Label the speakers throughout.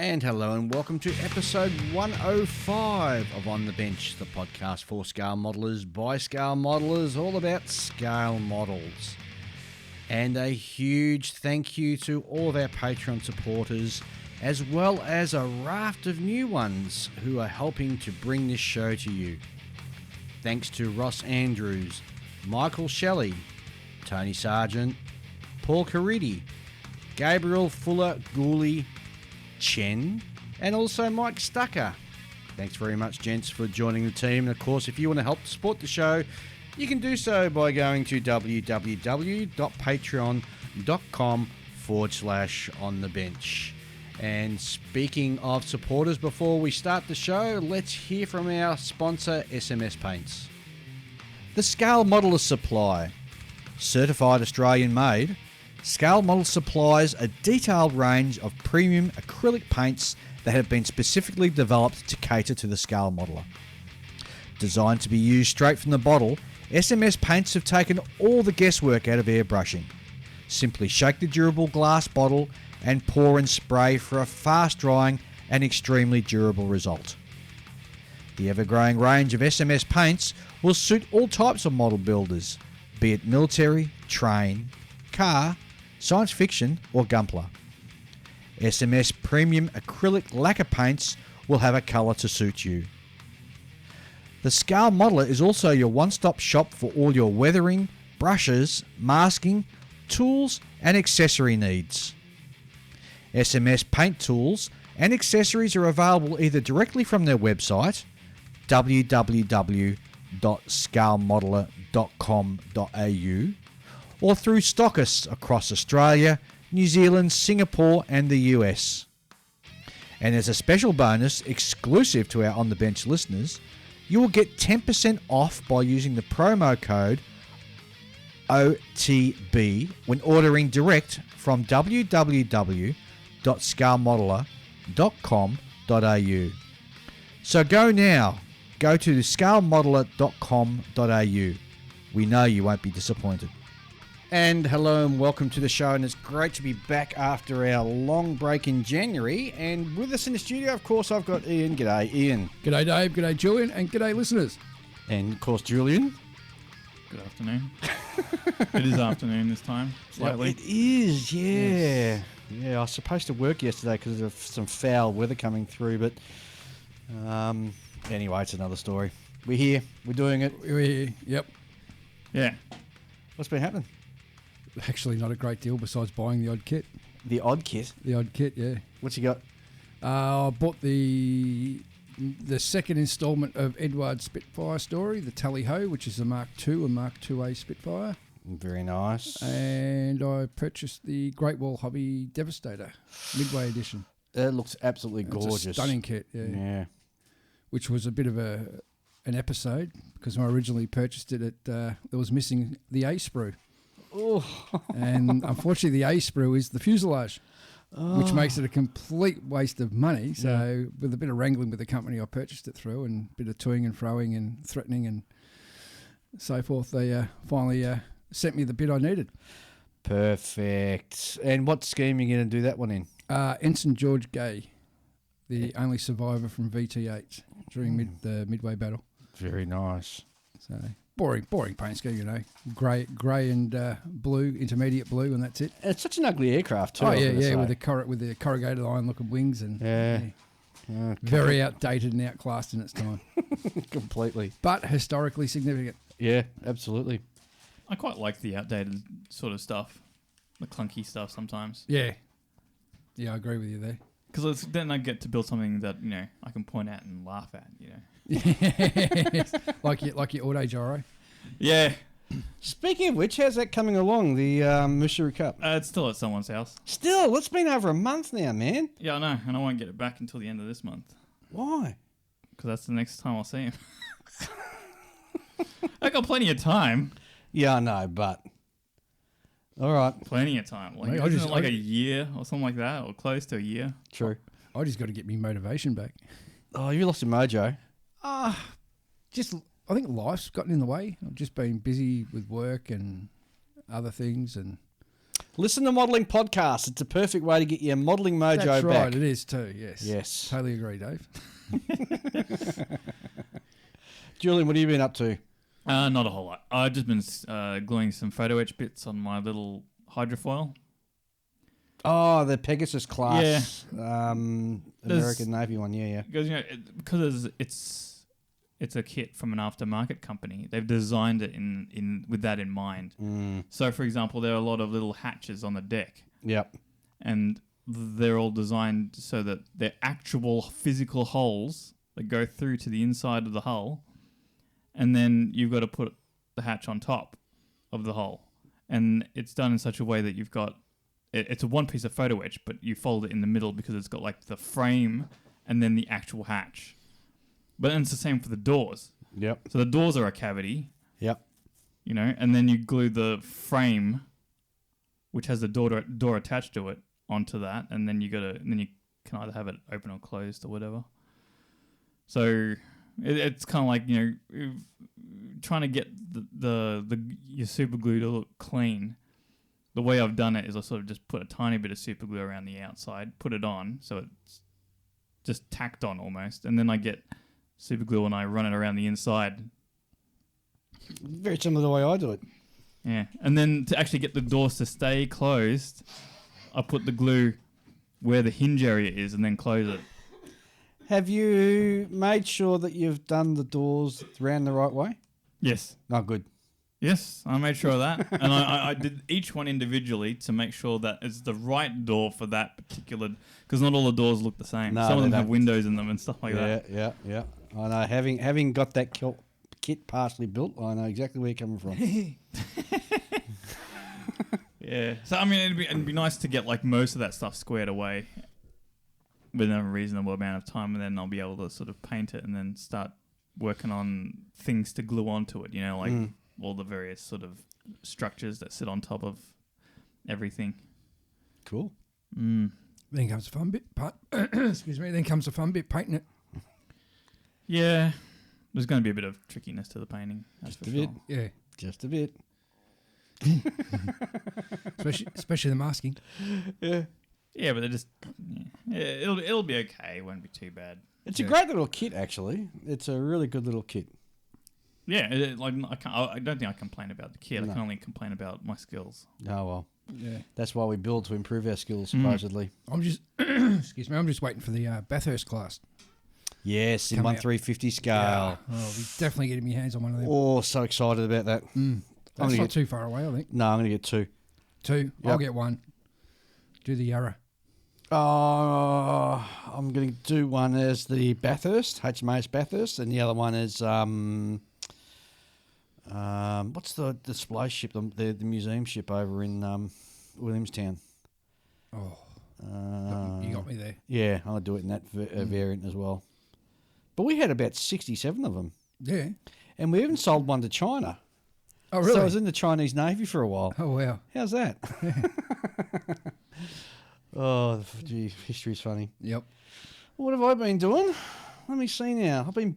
Speaker 1: And hello and welcome to episode 105 of On the Bench, the podcast for scale modelers by scale modelers, all about scale models. And a huge thank you to all of our Patreon supporters, as well as a raft of new ones who are helping to bring this show to you. Thanks to Ross Andrews, Michael Shelley, Tony Sargent, Paul Caridi, Gabriel Fuller-Gooley, Chen, and also Mike Stucker. Thanks very much, gents, for joining the team. And of course, if you want to help support the show, you can do so by going to www.patreon.com/onthebench. And speaking of supporters, before we start the show, let's hear from our sponsor, SMS Paints. The Scale Modeler Supply. Certified Australian made, Scale Model supplies a detailed range of premium acrylic paints that have been specifically developed to cater to the scale modeler. Designed to be used straight from the bottle, SMS Paints have taken all the guesswork out of airbrushing. Simply shake the durable glass bottle and pour and spray for a fast drying and extremely durable result. The ever-growing range of SMS Paints will suit all types of model builders, be it military, train, car, science fiction or Gunpla. SMS Premium Acrylic Lacquer Paints will have a colour to suit you. The Scale Modeler is also your one-stop shop for all your weathering, brushes, masking, tools and accessory needs. SMS Paint tools and accessories are available either directly from their website, www.scalemodeler.com.au, or through stockists across Australia, New Zealand, Singapore and the US. And as a special bonus exclusive to our On The Bench listeners, you will get 10% off by using the promo code OTB when ordering direct from www.scalemodeler.com.au. So go now. Go to scalemodeler.com.au. We know you won't be disappointed. And hello and welcome to the show, and it's great to be back after our long break in January. And with us in the studio, of course, I've got Ian. G'day, Ian.
Speaker 2: G'day, Dave. G'day, Julian. And g'day, listeners.
Speaker 1: And, of course, Julian.
Speaker 3: Good afternoon. It is afternoon this time, slightly.
Speaker 1: It is, yeah. Yes. Yeah, I was supposed to work yesterday because of some foul weather coming through, but anyway, it's another story. We're here. We're doing it.
Speaker 2: We're here. Yep.
Speaker 3: Yeah.
Speaker 1: What's been happening?
Speaker 2: Actually, not a great deal besides buying the odd kit.
Speaker 1: The odd kit?
Speaker 2: The odd kit, yeah.
Speaker 1: What's you got?
Speaker 2: I bought the second instalment of Edward's Spitfire story, the Tally Ho, which is a Mark II and Mark IIA Spitfire.
Speaker 1: Very nice.
Speaker 2: And I purchased the Great Wall Hobby Devastator, Midway Edition.
Speaker 1: It looks absolutely gorgeous.
Speaker 2: It's a stunning kit, yeah.
Speaker 1: Yeah.
Speaker 2: Which was a bit of an episode, because when I originally purchased it, it was missing the A sprue.
Speaker 1: Oh.
Speaker 2: And unfortunately, the A sprue is the fuselage, which makes it a complete waste of money. So with a bit of wrangling with the company I purchased it through and a bit of toing and froing and threatening and so forth, they finally sent me the bit I needed.
Speaker 1: Perfect. And what scheme are you going to do that one in?
Speaker 2: Ensign George Gay, the only survivor from VT8 during the Midway battle.
Speaker 1: Very nice.
Speaker 2: So boring paint scheme, you know. Grey and blue, intermediate blue, and that's it.
Speaker 1: It's such an ugly aircraft too.
Speaker 2: Oh yeah, with the corrugated iron looking wings and
Speaker 1: Okay.
Speaker 2: very outdated and outclassed in its time.
Speaker 1: Completely.
Speaker 2: But historically significant.
Speaker 1: Yeah, absolutely.
Speaker 3: I quite like the outdated sort of stuff, the clunky stuff sometimes.
Speaker 2: Yeah, I agree with you there.
Speaker 3: Because then I get to build something that, you know, I can point at and laugh at, you know.
Speaker 2: like your Auto Gyro.
Speaker 3: Yeah.
Speaker 1: Speaking of which, how's that coming along, the Mushuru Cup?
Speaker 3: It's still at someone's house.
Speaker 1: Still, it's been over a month now, man.
Speaker 3: Yeah, I know, and I won't get it back until the end of this month.
Speaker 1: Why?
Speaker 3: Because that's the next time I'll see him. I got plenty of time.
Speaker 1: Yeah, I know, but... All right.
Speaker 3: Plenty of time. Like,
Speaker 2: Mate,
Speaker 3: isn't it like a year or something like that, or close to a year?
Speaker 1: True.
Speaker 2: I just got to get me motivation back.
Speaker 1: Oh, you lost your mojo.
Speaker 2: I think life's gotten in the way. I've just been busy with work and other things, and
Speaker 1: Listen to modelling podcasts. It's a perfect way to get your modelling mojo
Speaker 2: That's right,
Speaker 1: back.
Speaker 2: it is too, yes.
Speaker 1: Yes.
Speaker 2: Totally agree, Dave.
Speaker 1: Julian, what have you been up to?
Speaker 3: Not a whole lot. I've just been gluing some photo etch bits on my little hydrofoil.
Speaker 1: Oh, the Pegasus class, American Navy one. Yeah.
Speaker 3: Because because it's a kit from an aftermarket company. They've designed it in with that in mind. So, for example, there are a lot of little hatches on the deck.
Speaker 1: Yep.
Speaker 3: And they're all designed so that they're actual physical holes that go through to the inside of the hull, and then you've got to put the hatch on top of the hull, and it's done in such a way that you've got it's a one piece of photo etch, but you fold it in the middle because it's got like the frame and then the actual hatch. But then it's the same for the doors.
Speaker 1: Yep.
Speaker 3: So the doors are a cavity.
Speaker 1: Yep.
Speaker 3: You know, and then you glue the frame, which has the door attached to it, onto that, and then you can either have it open or closed or whatever. So it's kind of like, you know, trying to get your super glue to look clean. The way I've done it is I sort of just put a tiny bit of super glue around the outside, put it on, so it's just tacked on almost, and then I get super glue and I run it around the inside.
Speaker 1: Very similar to the way I do it.
Speaker 3: Yeah, and then to actually get the doors to stay closed, I put the glue where the hinge area is and then close it.
Speaker 1: Have you made sure that you've done the doors round the right way?
Speaker 3: Yes.
Speaker 1: Oh, good.
Speaker 3: Yes, I made sure of that. And I did each one individually to make sure that it's the right door for that particular... Because not all the doors look the same.
Speaker 1: No,
Speaker 3: some of them
Speaker 1: they
Speaker 3: have
Speaker 1: don't.
Speaker 3: windows in them and stuff like that.
Speaker 1: Yeah. I know. Having got that kit partially built, I know exactly where you're coming from.
Speaker 3: Yeah. So, I mean, it'd be nice to get like most of that stuff squared away within a reasonable amount of time, and then I'll be able to sort of paint it and then start working on things to glue onto it, you know, like all the various sort of structures that sit on top of everything.
Speaker 1: Cool.
Speaker 2: Then comes the fun bit. Excuse me. Then comes the fun bit, painting it.
Speaker 3: Yeah. There's going to be a bit of trickiness to the painting. That's
Speaker 1: Just
Speaker 3: for
Speaker 1: a
Speaker 3: sure.
Speaker 1: bit.
Speaker 2: Yeah.
Speaker 1: Just a bit.
Speaker 2: Especially the masking.
Speaker 1: Yeah.
Speaker 3: Yeah, but they're just... Yeah, it'll be okay. It won't be too bad.
Speaker 1: It's a great little kit, actually. It's a really good little kit.
Speaker 3: Yeah, I don't think I complain about the kit.
Speaker 1: No.
Speaker 3: I can only complain about my skills.
Speaker 1: Oh, well.
Speaker 2: Yeah.
Speaker 1: That's why we build, to improve our skills, supposedly.
Speaker 2: I'm just... excuse me. I'm just waiting for the Bathurst class.
Speaker 1: Yes, in
Speaker 2: Coming out.
Speaker 1: 1/350 scale.
Speaker 2: Yeah. Oh, I'll be definitely getting my hands on one of them.
Speaker 1: Oh, so excited about that.
Speaker 2: That's not too far away, I think.
Speaker 1: No, I'm going to get 2.
Speaker 2: 2.
Speaker 1: Yep.
Speaker 2: I'll get 1. Do the Yarra.
Speaker 1: I'm going to do one as the Bathurst, HMAS Bathurst, and the other one is what's the display ship, the museum ship over in Williamstown.
Speaker 2: Oh, you got me there.
Speaker 1: Yeah, I'll do it in that variant as well. But we had about 67 of them,
Speaker 2: Yeah.
Speaker 1: and we even sold one to China.
Speaker 2: Oh, really?
Speaker 1: So I was in the Chinese Navy for a while.
Speaker 2: Oh, wow.
Speaker 1: How's that? Oh, gee, history's funny.
Speaker 2: Yep.
Speaker 1: What have I been doing? Let me see now. I've been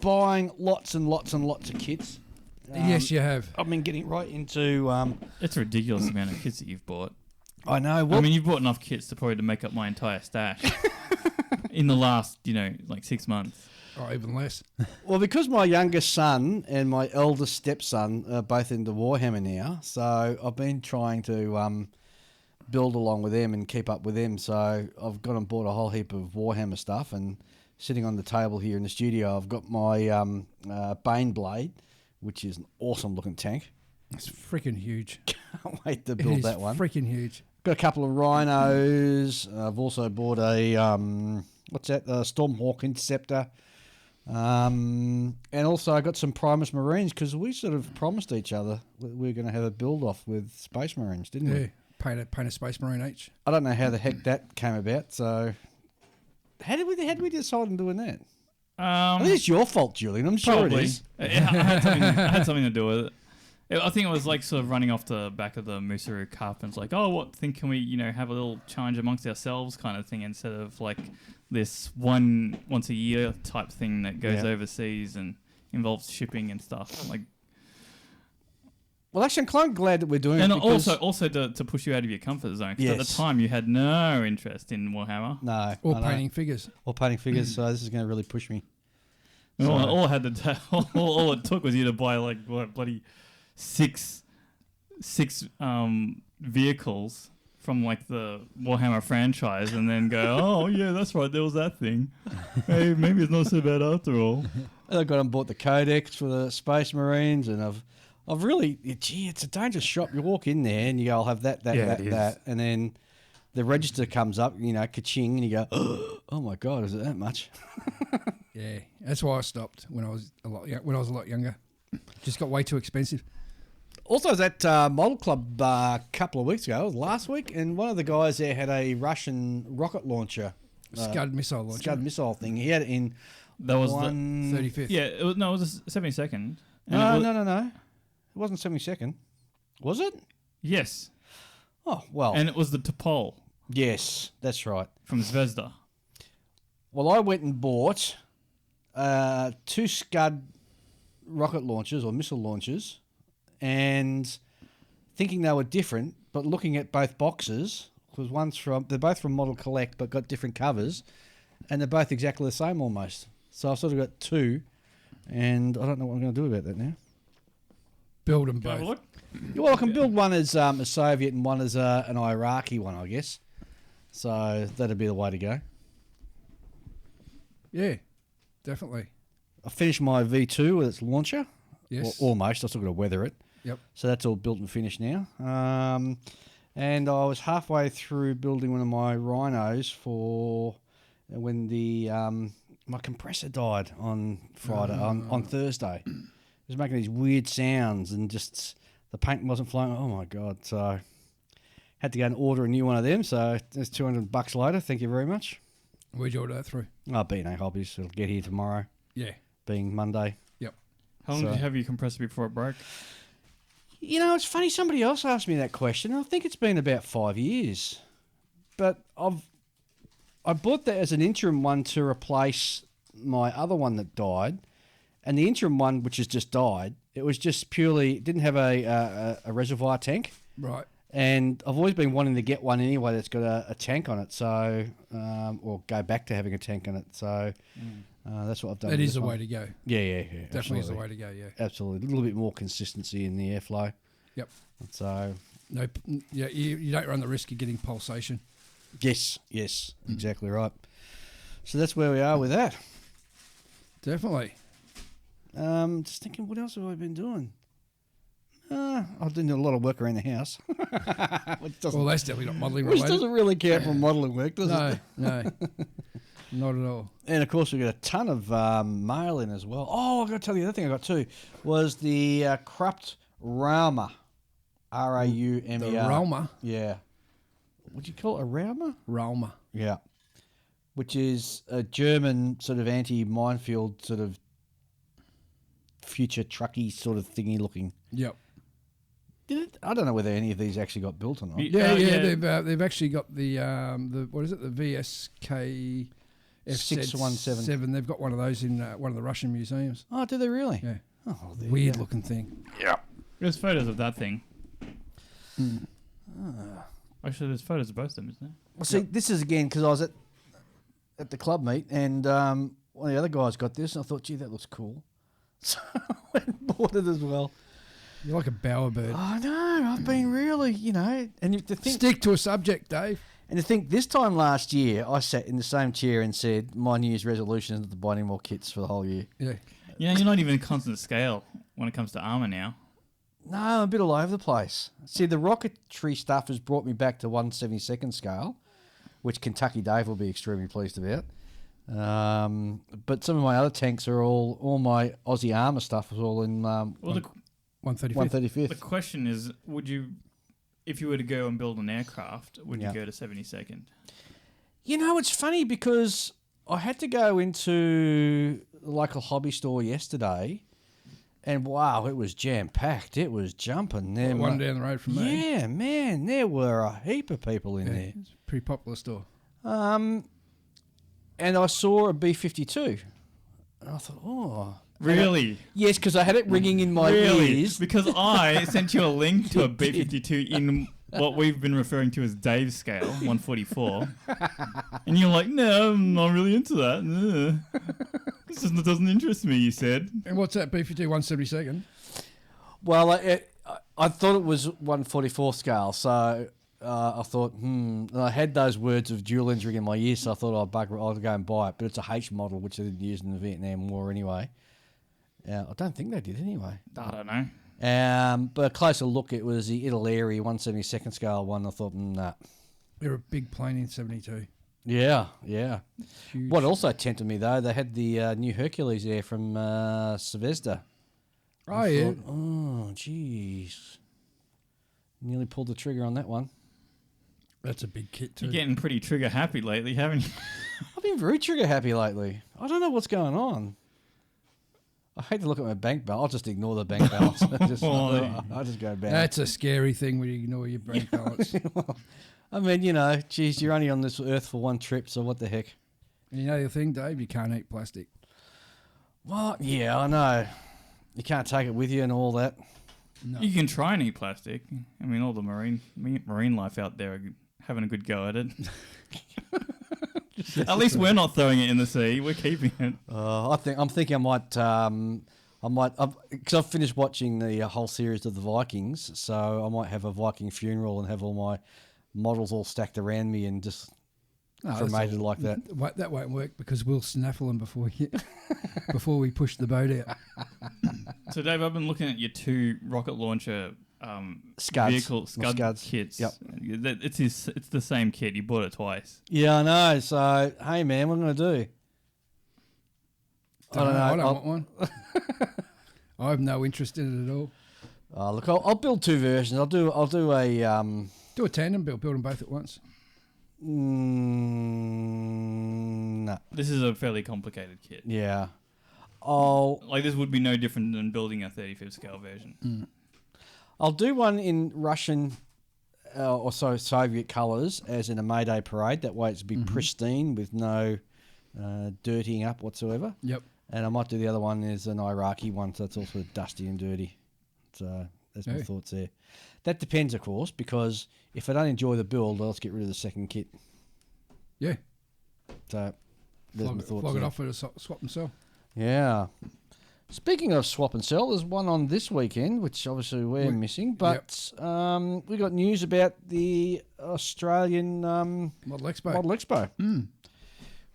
Speaker 1: buying lots and lots and lots of kits.
Speaker 2: Yes, you have.
Speaker 1: I've been getting right into...
Speaker 3: It's a ridiculous amount of kits that you've bought.
Speaker 1: I know. Well,
Speaker 3: I mean, you've bought enough kits to probably to make up my entire stash in the last, like 6 months.
Speaker 2: Oh, even less.
Speaker 1: well, because my youngest son and my eldest stepson are both into Warhammer now, so I've been trying to build along with them and keep up with them. So I've gone and bought a whole heap of Warhammer stuff, and sitting on the table here in the studio, I've got my Bane Blade, which is an awesome looking tank.
Speaker 2: It's freaking huge.
Speaker 1: Can't wait to build that one.
Speaker 2: Freaking huge.
Speaker 1: Got a couple of rhinos. I've also bought a what's that? A Stormhawk Interceptor. And also I got some Primus Marines because we sort of promised each other we were going to have a build off with Space Marines, didn't we?
Speaker 2: Paint a Space Marine each.
Speaker 1: I don't know how the heck that came about. So how did we decide on doing that? I think it's your fault, Julian. I'm sure
Speaker 3: Probably.
Speaker 1: it is.
Speaker 3: I had something to do with it. I think it was like sort of running off the back of the Musaru Cup and it's like, oh, what thing can we, have a little challenge amongst ourselves kind of thing instead of like this once a year type thing that goes overseas and involves shipping and stuff. Like,
Speaker 1: Well, actually, I'm glad that we're doing
Speaker 3: And
Speaker 1: it because
Speaker 3: also to push you out of your comfort zone. Because at the
Speaker 1: Yes.
Speaker 3: time you had no interest in Warhammer.
Speaker 1: no,
Speaker 2: Or
Speaker 1: I know.
Speaker 2: painting figures.
Speaker 1: or painting figures. So this is going to really push me.
Speaker 3: And
Speaker 1: So-
Speaker 3: all I had to all it took was you to buy like what, bloody six vehicles from like the Warhammer franchise, and then go, oh yeah, that's right, there was that thing. Hey, maybe it's not so bad after all.
Speaker 1: And I got and bought the Codex for the Space Marines, and I've really, it's a dangerous shop. You walk in there and you go, I'll have that,
Speaker 3: Yeah, it is.
Speaker 1: that, and then the register comes up, ka-ching, and you go, oh my god, is it that much?
Speaker 2: Yeah, that's why I stopped when I was a lot younger. Just got way too expensive.
Speaker 1: Also, I was at Model Club a couple of weeks ago, it was last week, and one of the guys there had a Russian rocket launcher,
Speaker 2: Scud missile launcher.
Speaker 1: Scud missile thing. He had it in
Speaker 3: That was
Speaker 2: 35th.
Speaker 3: yeah. It was, no, it was the 72nd.
Speaker 1: No. It wasn't 72nd. Was it?
Speaker 3: Yes,
Speaker 1: Oh, well,
Speaker 3: and it was the Topol
Speaker 1: yes, that's right.
Speaker 3: from Zvezda.
Speaker 1: Well, I went and bought 2 Scud rocket launchers or missile launchers, and thinking they were different, but looking at both boxes, because they're both from Model Collect, but got different covers, and they're both exactly the same almost. So I've sort of got 2, and I don't know what I'm going to do about that now.
Speaker 2: Build them
Speaker 3: Can I have a
Speaker 2: both.
Speaker 3: look?
Speaker 1: Well, I can build one as a Soviet and one as an Iraqi one, I guess. So that'd be the way to go.
Speaker 2: Yeah, definitely.
Speaker 1: I finished my V2 with its launcher.
Speaker 2: Yes.
Speaker 1: Well, almost. I still got to weather it.
Speaker 2: Yep.
Speaker 1: So that's all built and finished now. And I was halfway through building one of my rhinos for when the my compressor died on Friday, on Thursday. It was making these weird sounds and just the paint wasn't flowing. Oh my God. So had to go and order a new one of them. So there's $200 later. Thank you very much.
Speaker 2: Where'd you order that through?
Speaker 1: Oh, B&A Hobbies. It'll get here tomorrow,
Speaker 2: Yeah.
Speaker 1: being Monday.
Speaker 3: How long
Speaker 1: So-
Speaker 3: did you have your compressor before it broke?
Speaker 1: You know, it's funny. Somebody else asked me that question. I think it's been about 5 years, but I bought that as an interim one to replace my other one that died, and the interim one, which has just died, it was just purely, it didn't have a reservoir tank,
Speaker 2: Right.
Speaker 1: and I've always been wanting to get one anyway that's got a tank on it, so or go back to having a tank on it. So that's what I've done.
Speaker 2: That
Speaker 1: with
Speaker 2: is
Speaker 1: this
Speaker 2: the
Speaker 1: one.
Speaker 2: way to go.
Speaker 1: Yeah.
Speaker 2: Definitely
Speaker 1: absolutely.
Speaker 2: is the way to go, yeah.
Speaker 1: Absolutely, a little bit more consistency in the airflow.
Speaker 2: Yep.
Speaker 1: So
Speaker 2: No, yeah, you don't run the risk of getting pulsation.
Speaker 1: yes, exactly right. So that's where we are with that.
Speaker 2: Definitely.
Speaker 1: Just thinking, what else have I been doing? I've done a lot of work around the house. Which doesn't,
Speaker 2: Well, that's definitely not modelling
Speaker 1: which
Speaker 2: related.
Speaker 1: doesn't really count for modelling work, does
Speaker 2: No,
Speaker 1: it?
Speaker 2: no. Not at all.
Speaker 1: And of course, we got a ton of mail in as well. Oh, I've got to tell you, the other thing I got too was the Krupp Rauma. Raumer.
Speaker 2: The Roma.
Speaker 1: Yeah. Would you call it a Raumer?
Speaker 2: Roma.
Speaker 1: Yeah. Which is a German sort of anti-minefield sort of future trucky sort of thingy looking.
Speaker 2: Yep.
Speaker 1: Did it? I don't know whether any of these actually got built or not.
Speaker 2: Yeah,
Speaker 3: yeah.
Speaker 2: They've actually got the what is it? The VSK
Speaker 1: F617.
Speaker 2: They've got one of those in one of the Russian museums.
Speaker 1: Oh, do they really?
Speaker 2: Yeah.
Speaker 1: Oh, there you
Speaker 2: Weird
Speaker 1: go.
Speaker 2: looking thing.
Speaker 3: There's photos of that thing. Actually, there's photos of both of them, isn't there?
Speaker 1: Well, see, this is again because I was at the club meet and one of the other guys got this and I thought, gee, that looks cool. So I went and bought it as well.
Speaker 2: You're like a bowerbird.
Speaker 1: I know. I've been really, and to think,
Speaker 2: Stick to a subject, Dave.
Speaker 1: and to think, this time last year, I sat in the same chair and said, my New Year's resolution is to buy any more kits for the whole year.
Speaker 2: Yeah.
Speaker 3: Yeah, you're not even constant scale when it comes to armor now.
Speaker 1: No, I'm a bit all over the place. See, the rocketry stuff has brought me back to 1/72nd scale, which Kentucky Dave will be extremely pleased about. But some of my other tanks are all my Aussie armour stuff is all in
Speaker 3: Well, the
Speaker 2: 135th.
Speaker 1: 135th.
Speaker 3: question is, would you, if you were to go and build an aircraft, would
Speaker 1: Yeah.
Speaker 3: you go to 72nd?
Speaker 1: It's funny because I had to go into the local hobby store yesterday, and wow, it was jam-packed. It was jumping. There,
Speaker 2: One down the road from me.
Speaker 1: yeah, man, there were a heap of people in
Speaker 2: Yeah,
Speaker 1: there.
Speaker 2: it's a pretty popular store.
Speaker 1: And I saw a B-52. And I thought,
Speaker 3: Really?
Speaker 1: Yes, because I had it ringing in my ears.
Speaker 3: Because I sent you a link to a B52 in what we've been referring to as Dave's scale, 144. And you're like, no, I'm not really into that. This doesn't interest me, you said.
Speaker 2: And what's that, B52 172nd?
Speaker 1: Well, I thought it was 144 scale, so I thought, and I had those words of Julian's ring in my ears, so I thought I'll go and buy it. But it's a H model, which they didn't use in the Vietnam War anyway. I don't think they did anyway.
Speaker 3: I don't know.
Speaker 1: But a closer look, it was the Italeri 172nd scale one. I thought, nah.
Speaker 2: They're a big plane in 72.
Speaker 1: Yeah.
Speaker 2: Huge.
Speaker 1: What also tempted me, though, they had the new Hercules there from Svezda.
Speaker 2: Yeah.
Speaker 1: Oh, jeez. Nearly pulled the trigger on that one.
Speaker 2: That's a big kit too.
Speaker 3: You're getting pretty trigger happy lately, haven't you?
Speaker 1: I've been very trigger happy lately. I don't know what's going on. I hate to look at my bank balance. I'll just ignore the bank balance. I just go back.
Speaker 2: That's a scary thing when you ignore your bank balance.
Speaker 1: I mean, geez, you're only on this earth for one trip, so what the heck?
Speaker 2: And you know the thing, Dave? You can't eat plastic.
Speaker 1: Well, yeah, I know. You can't take it with you and all that.
Speaker 2: No.
Speaker 3: You can try and eat plastic. I mean, all the marine life out there are having a good go at it. At least we're not throwing it in the sea. We're keeping it.
Speaker 1: I'm thinking I might, because I've finished watching the whole series of the Vikings, so I might have a Viking funeral and have all my models all stacked around me and just cremated like that.
Speaker 2: That won't work because we'll snaffle them before we push the boat out.
Speaker 3: So, Dave, I've been looking at your 2 rocket launcher vehicle Scud kits.
Speaker 1: Yep.
Speaker 3: It's the same kit. You bought it twice.
Speaker 1: Yeah, I know. So, hey, man, what am I going to do? I don't know.
Speaker 2: I don't want one. I have no interest in it at all.
Speaker 1: Look, I'll build 2 versions. I'll do a
Speaker 2: do a tandem build them both at once.
Speaker 1: No.
Speaker 3: This is a fairly complicated kit.
Speaker 1: Yeah.
Speaker 3: This would be no different than building a 35th scale version.
Speaker 1: I'll do one in Russian Soviet colours as in a May Day parade. That way it's be pristine with no dirtying up whatsoever.
Speaker 2: Yep.
Speaker 1: And I might do the other one as an Iraqi one, so it's also dusty and dirty. So that's my thoughts there. That depends, of course, because if I don't enjoy the build, I'll just get rid of the second kit.
Speaker 2: Yeah.
Speaker 1: So there's my thoughts.
Speaker 2: Flog it off with a swap and sell.
Speaker 1: Yeah. Speaking of swap and sell, there's one on this weekend, which obviously we're missing, but we got news about the Australian
Speaker 2: Model Expo.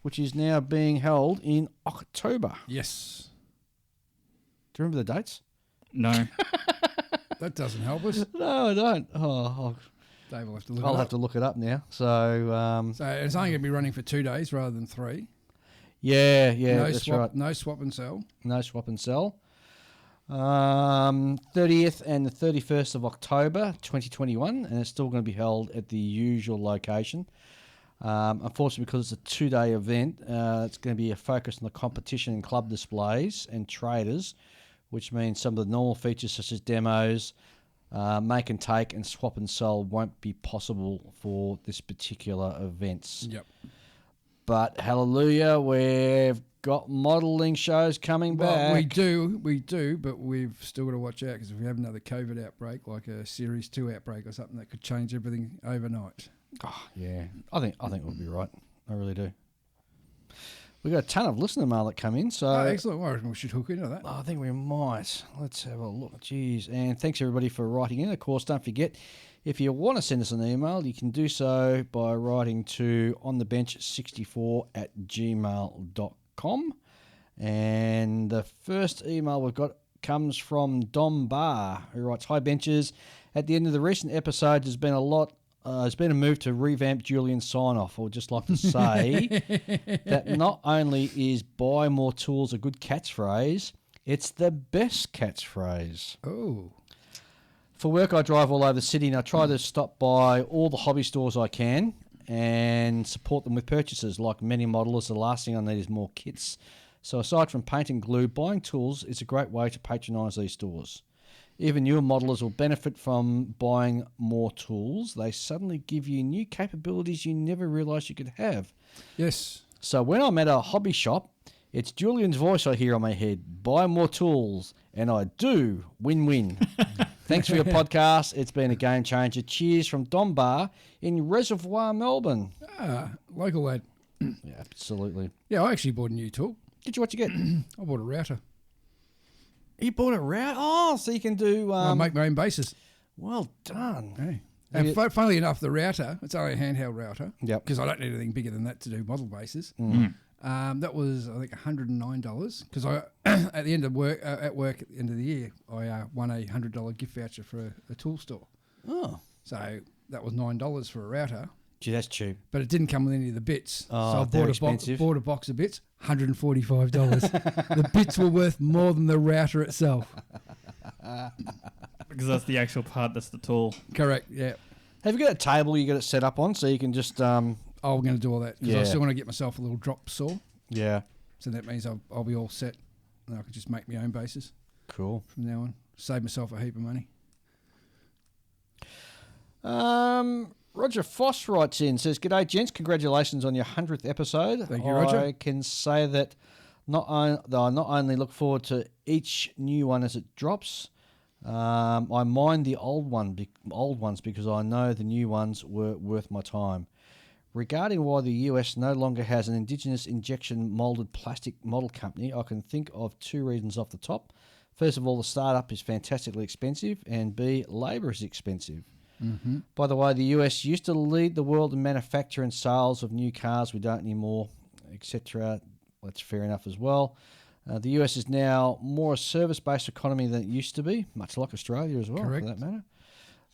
Speaker 1: Which is now being held in October.
Speaker 2: Yes.
Speaker 1: Do you remember the dates?
Speaker 3: No.
Speaker 2: That doesn't help us.
Speaker 1: No, I don't.
Speaker 2: Dave will have to look
Speaker 1: I'll
Speaker 2: it
Speaker 1: have
Speaker 2: up.
Speaker 1: to look it up now. So,
Speaker 2: So it's only going to be running for 2 days rather than 3.
Speaker 1: yeah,
Speaker 2: No
Speaker 1: that's
Speaker 2: swap,
Speaker 1: right.
Speaker 2: No swap and sell.
Speaker 1: No swap and sell. 30th and the 31st of October 2021, and it's still going to be held at the usual location. Unfortunately, because it's a 2-day event, it's going to be a focus on the competition and club displays and traders, which means some of the normal features such as demos, make and take, and swap and sell won't be possible for this particular events.
Speaker 2: Yep.
Speaker 1: But hallelujah, we've got modelling shows coming back.
Speaker 2: We do, but we've still got to watch out because if we have another COVID outbreak, like a Series 2 outbreak or something, that could change everything overnight.
Speaker 1: Oh, yeah. I think we'll be right. I really do. We got a ton of listener mail that come in, so
Speaker 2: excellent. Well, we should hook into that.
Speaker 1: I think we might. Let's have a look. Jeez. And thanks everybody for writing in. Of course, don't forget, if you want to send us an email, you can do so by writing to onthebench64@gmail.com. And the first email we've got comes from Dom Barr, who writes, "Hi benchers. At the end of the recent episode, there's been a move to revamp Julian's sign-off. I would just like to say that not only is buy more tools a good catchphrase, it's the best catchphrase.
Speaker 2: Oh.
Speaker 1: For work, I drive all over the city and I try to stop by all the hobby stores I can and support them with purchases. Like many modelers, the last thing I need is more kits. So aside from paint and glue, buying tools is a great way to patronise these stores. Even newer modelers will benefit from buying more tools. They suddenly give you new capabilities you never realised you could have.
Speaker 2: Yes.
Speaker 1: So when I'm at a hobby shop, It's Julian's voice I hear on my head. Buy more tools. And I do. Win-win. Thanks for your podcast. It's been a game changer. Cheers from Don Bar in Reservoir, Melbourne.
Speaker 2: Local lad.
Speaker 1: Yeah, absolutely.
Speaker 2: Yeah, I actually bought a new tool.
Speaker 1: Did you? What you get?
Speaker 2: I bought a router.
Speaker 1: You bought a router? Oh, so you can do...
Speaker 2: I make my own bases.
Speaker 1: well done.
Speaker 2: Hey. And funnily enough, the router, it's only a handheld router.
Speaker 1: Yep.
Speaker 2: Because I don't need anything bigger than that to do model bases. That was, I think, $109 because I, at the end of work, at the end of the year, I won a $100 gift voucher for a tool store.
Speaker 1: Oh.
Speaker 2: So that was $9 for a router,
Speaker 1: Gee, that's cheap.
Speaker 2: but it didn't come with any of the bits.
Speaker 1: Oh,
Speaker 2: so I
Speaker 1: they're
Speaker 2: bought
Speaker 1: expensive.
Speaker 2: bought a box of bits, $145. The bits were worth more than the router itself.
Speaker 3: Because that's the actual part. That's the tool.
Speaker 2: Correct. Yeah.
Speaker 1: Have you got a table you got it set up on so you can just...
Speaker 2: Oh, we're going to do all that because
Speaker 1: Yeah.
Speaker 2: I still want to get myself a little drop saw.
Speaker 1: yeah.
Speaker 2: So that means I'll be all set and I can just make my own bases
Speaker 1: Cool.
Speaker 2: from now on. Save myself a heap of money.
Speaker 1: Roger Foss writes in, says, G'day, gents. Congratulations on your 100th episode.
Speaker 2: Thank you, Roger.
Speaker 1: I can say that I not only look forward to each new one as it drops, I mind the old ones because I know the new ones were worth my time. Regarding why the US no longer has an indigenous injection moulded plastic model company, I can think of two reasons off the top. First of all, the startup is fantastically expensive, and B, labour is expensive.
Speaker 2: Mm-hmm.
Speaker 1: By the way, the US used to lead the world in manufacture and sales of new cars. We don't anymore, etc. That's fair enough as well. The US is now more a service-based economy than it used to be, much like Australia as well,
Speaker 2: Correct.
Speaker 1: for that matter.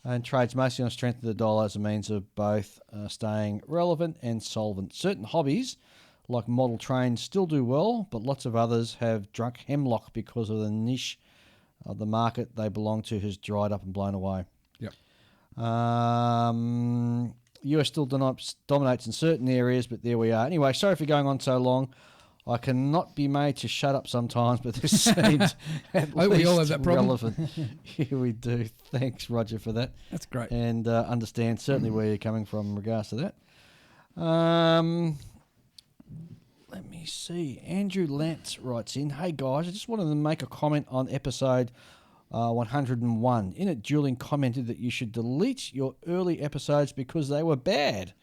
Speaker 1: And trades mostly on strength of the dollar as a means of both staying relevant and solvent. Certain hobbies, like model trains, still do well, but lots of others have drunk hemlock because of the niche of the market they belong to has dried up and blown away.
Speaker 2: Yep.
Speaker 1: US still dominates in certain areas, but there we are. Anyway, sorry for going on so long. I cannot be made to shut up sometimes, but this seems at
Speaker 2: Oh, we all
Speaker 1: least
Speaker 2: have that problem.
Speaker 1: relevant. Here we do. Thanks, Roger, for that.
Speaker 2: That's great.
Speaker 1: And understand certainly where you're coming from in regards to that. Let me see. Andrew Lantz writes in, Hey guys, I just wanted to make a comment on episode 101. In it, Julian commented that you should delete your early episodes because they were bad.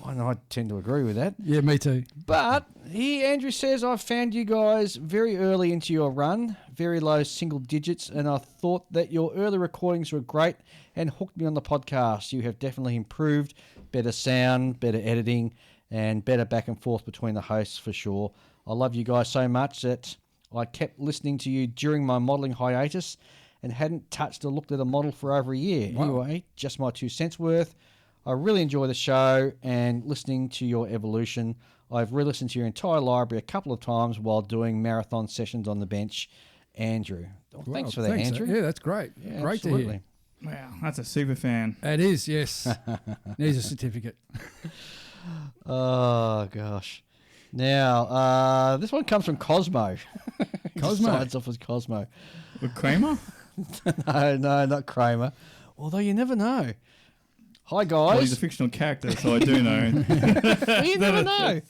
Speaker 1: And I tend to agree with that.
Speaker 2: Yeah, me too.
Speaker 1: But Andrew says, I found you guys very early into your run, very low single digits, and I thought that your early recordings were great and hooked me on the podcast. You have definitely improved, better sound, better editing, and better back and forth between the hosts for sure. I love you guys so much that I kept listening to you during my modelling hiatus and hadn't touched or looked at a model for over a year.
Speaker 2: Wow.
Speaker 1: Anyway, just my 2 cents worth. I really enjoy the show and listening to your evolution. I've re-listened to your entire library a couple of times while doing marathon sessions on the bench. Andrew. Well,
Speaker 2: Wow,
Speaker 1: thanks for that, Andrew.
Speaker 2: Yeah, that's great.
Speaker 1: Yeah,
Speaker 2: Great
Speaker 1: absolutely.
Speaker 2: to hear.
Speaker 3: Wow, that's a super fan.
Speaker 2: It is, yes. Needs a certificate.
Speaker 1: Oh, gosh. Now, this one comes from Cosmo.
Speaker 2: Cosmo?
Speaker 1: Signs off as Cosmo.
Speaker 3: With Kramer?
Speaker 1: No, not Kramer. Although you never know. Hi,
Speaker 3: Well, he's a
Speaker 1: guys.
Speaker 3: fictional character, so I do know.
Speaker 1: Well, you never know.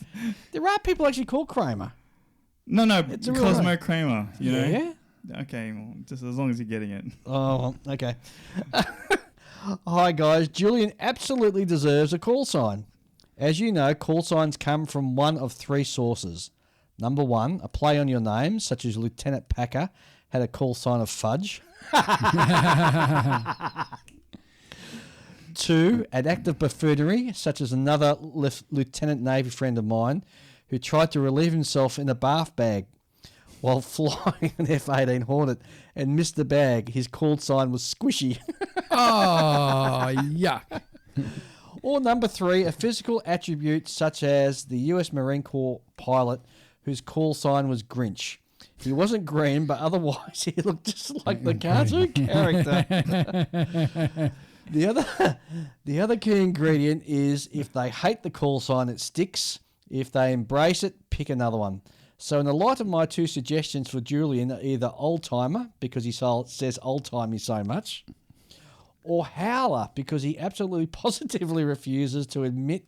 Speaker 1: There are people actually called Kramer.
Speaker 3: No,
Speaker 1: It's a real
Speaker 3: Cosmo
Speaker 1: name.
Speaker 3: Kramer, you know?
Speaker 1: Yeah?
Speaker 3: Okay, well, just as long as you're getting it.
Speaker 1: Oh, okay. Hi, guys. Julian absolutely deserves a call sign. As you know, call signs come from one of three sources. Number one, a play on your name, such as Lieutenant Packer had a call sign of Fudge. 2, an act of buffoonery, such as another Lieutenant Navy friend of mine who tried to relieve himself in a bath bag while flying an F-18 Hornet and missed the bag. His call sign was Squishy.
Speaker 2: Oh, yuck.
Speaker 1: Or number 3, a physical attribute such as the US Marine Corps pilot whose call sign was Grinch. He wasn't green, but otherwise he looked just like the cartoon character. The other key ingredient is if they hate the call sign, it sticks. If they embrace it, pick another one. So in the light of my 2 suggestions for Julian are either old timer, because he says old timey so much, or howler, because he absolutely positively refuses to admit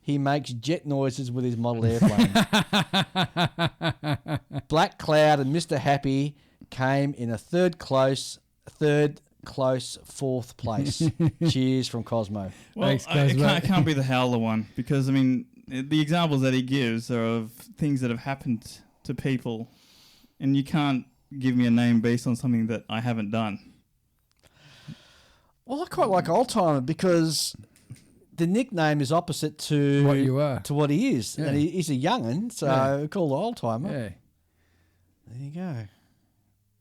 Speaker 1: he makes jet noises with his model airplane. Black Cloud and Mr. Happy came in a third close, fourth place. Cheers from Cosmo.
Speaker 3: Well,
Speaker 2: Thanks,
Speaker 3: it can't be the Howler one because, I mean, the examples that he gives are of things that have happened to people, and you can't give me a name based on something that I haven't done.
Speaker 1: Well, I quite like Oldtimer because the nickname is opposite to
Speaker 2: What you are.
Speaker 1: to what he is,
Speaker 2: Yeah.
Speaker 1: and he's a young'un, so called Oldtimer.
Speaker 2: Yeah.
Speaker 1: There you go.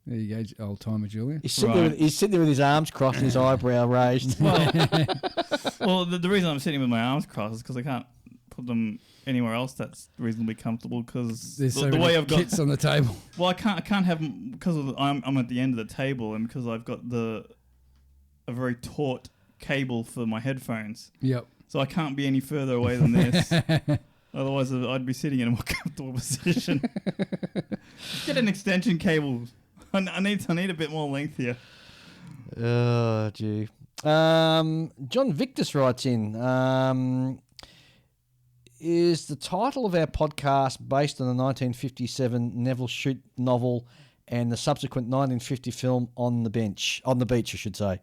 Speaker 2: There you go, old timer Julian.
Speaker 1: He's sitting there with his arms crossed and his eyebrow raised.
Speaker 3: Well, the reason I'm sitting with my arms crossed is because I can't put them anywhere else that's reasonably comfortable because
Speaker 2: There's so
Speaker 3: the
Speaker 2: many
Speaker 3: way I've got
Speaker 2: kits on the table.
Speaker 3: well, I can't have because I'm at the end of the table and because I've got a very taut cable for my headphones,
Speaker 2: Yep.
Speaker 3: so I can't be any further away than this. Otherwise, I'd be sitting in a more comfortable position. Get an extension cable. I need a bit more length here.
Speaker 1: Oh, gee. John Victus writes in, is the title of our podcast based on the 1957 Neville Shute novel and the subsequent 1950 film On the Beach, I should say.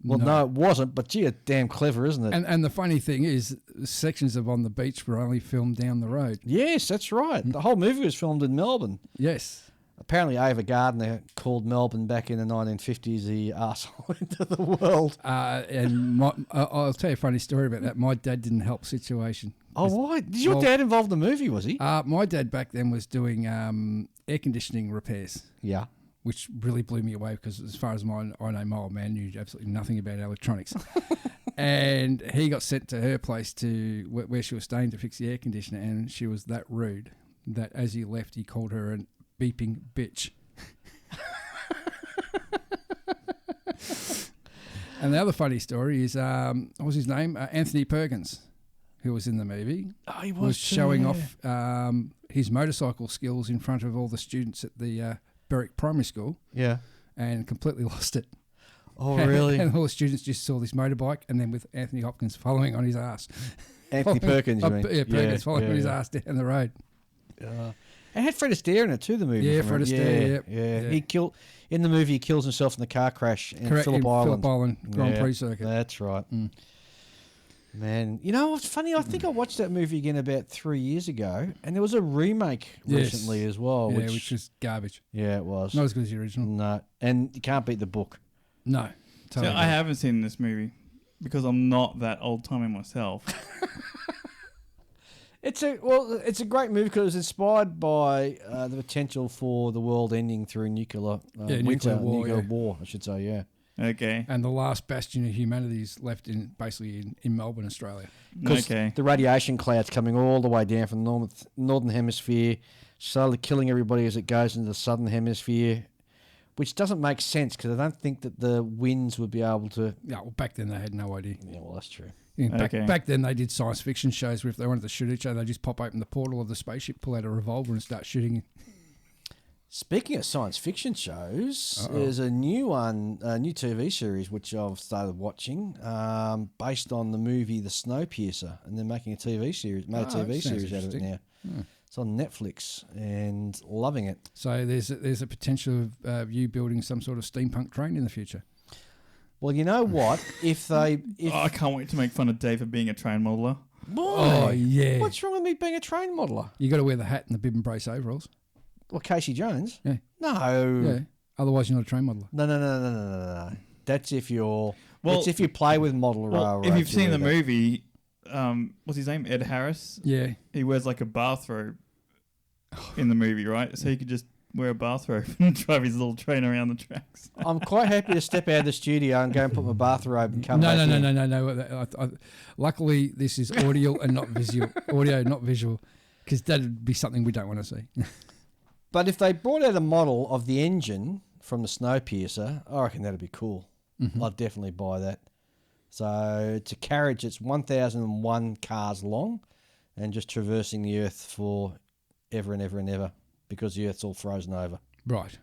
Speaker 1: Well, no, it wasn't, but gee, it's damn clever, isn't it?
Speaker 2: And the funny thing is, sections of On the Beach were only filmed down the road.
Speaker 1: Yes, that's right. The whole movie was filmed in Melbourne.
Speaker 2: Yes.
Speaker 1: Apparently, Ava Gardner called Melbourne back in the 1950s the arsehole into the world.
Speaker 2: And I'll tell you a funny story about that. My dad didn't help situation.
Speaker 1: Oh, why? Did your dad involved in the movie, was he?
Speaker 2: My dad back then was doing air conditioning repairs,
Speaker 1: Yeah.
Speaker 2: which really blew me away because as far as I know, my old man knew absolutely nothing about electronics. And he got sent to her place to where she was staying to fix the air conditioner, and she was that rude that as he left, he called her an beeping bitch. And the other funny story is, what was his name? Anthony Perkins, who was in the movie,
Speaker 1: Oh, he
Speaker 2: was showing off his motorcycle skills in front of all the students at the Berwick Primary School.
Speaker 1: Yeah.
Speaker 2: And completely lost it.
Speaker 1: Oh, really?
Speaker 2: And all the students just saw this motorbike, and then with Anthony Hopkins following on his ass.
Speaker 1: Anthony Perkins, you mean?
Speaker 2: Yeah, Perkins following on his ass down the road.
Speaker 1: It had Fred Astaire in it too, the movie.
Speaker 2: Yeah,
Speaker 1: from
Speaker 2: Fred
Speaker 1: it.
Speaker 2: Astaire,
Speaker 1: Yeah.
Speaker 2: yeah.
Speaker 1: In the movie, he kills himself in the car crash in
Speaker 2: Correct,
Speaker 1: Phillip
Speaker 2: in
Speaker 1: Island.
Speaker 2: Phillip Island Grand
Speaker 1: Yeah,
Speaker 2: Prix circuit.
Speaker 1: That's right.
Speaker 2: Mm.
Speaker 1: Man, you know what's funny? I think I watched that movie again about 3 years ago, and there was a remake
Speaker 2: Yes.
Speaker 1: recently as well.
Speaker 2: Yeah, which was garbage.
Speaker 1: Yeah, it was.
Speaker 2: Not as good as the original.
Speaker 1: No, and you can't beat the book.
Speaker 2: No.
Speaker 3: So
Speaker 2: Totally.
Speaker 3: I haven't seen this movie because I'm not that old timey myself.
Speaker 1: It's a great movie because it's inspired by the potential for the world ending through nuclear
Speaker 2: nuclear war,
Speaker 1: I should say. Yeah,
Speaker 3: Okay.
Speaker 2: And the last bastion of humanity is left in Melbourne, Australia.
Speaker 1: because
Speaker 3: Okay.
Speaker 1: the radiation cloud's coming all the way down from the northern hemisphere, slowly killing everybody as it goes into the southern hemisphere, which doesn't make sense because I don't think that the winds would be able to.
Speaker 2: Yeah, well, back then they had no idea.
Speaker 1: Yeah, well, that's true.
Speaker 2: Yeah,
Speaker 3: Okay.
Speaker 2: back then they did science fiction shows where if they wanted to shoot each other, they just pop open the portal of the spaceship, pull out a revolver and start shooting.
Speaker 1: Speaking of science fiction shows,
Speaker 2: Uh-oh.
Speaker 1: there's a new one, a new TV series which I've started watching, based on the movie The Snowpiercer, and they're making a TV series,
Speaker 2: Oh, that sounds
Speaker 1: series out of it now.
Speaker 2: interesting.
Speaker 1: It's on Netflix and loving it.
Speaker 2: So there's a potential of you building some sort of steampunk train in the future.
Speaker 1: Well, you know what? if
Speaker 3: I can't wait to make fun of Dave for being a train modeler.
Speaker 2: Oh, yeah.
Speaker 1: what's wrong with me being a train modeler?
Speaker 2: You got to wear the hat and the bib and brace overalls.
Speaker 1: Well, Casey Jones?
Speaker 2: Yeah.
Speaker 1: No.
Speaker 2: Yeah. Otherwise, you're not a train modeler.
Speaker 1: No. That's if you're.
Speaker 3: Well-
Speaker 1: that's if you play with model
Speaker 3: Well, if you've seen the movie, what's his name? Ed Harris.
Speaker 2: Yeah.
Speaker 3: He wears like a bathrobe in the movie, right? So he could just wear a bathrobe and drive his little train around the tracks.
Speaker 1: I'm quite happy to step out of the studio and go and put my bathrobe and come back in.
Speaker 2: No. Luckily, this is audio and not visual. Audio, not visual, because that'd be something we don't want to see.
Speaker 1: But if they brought out a model of the engine from the Snowpiercer, I reckon that'd be cool.
Speaker 2: Mhm.
Speaker 1: I'd definitely buy that. So it's a carriage that's 1,001 cars long and just traversing the Earth for ever and ever and ever because the Earth's all frozen over.
Speaker 2: Right.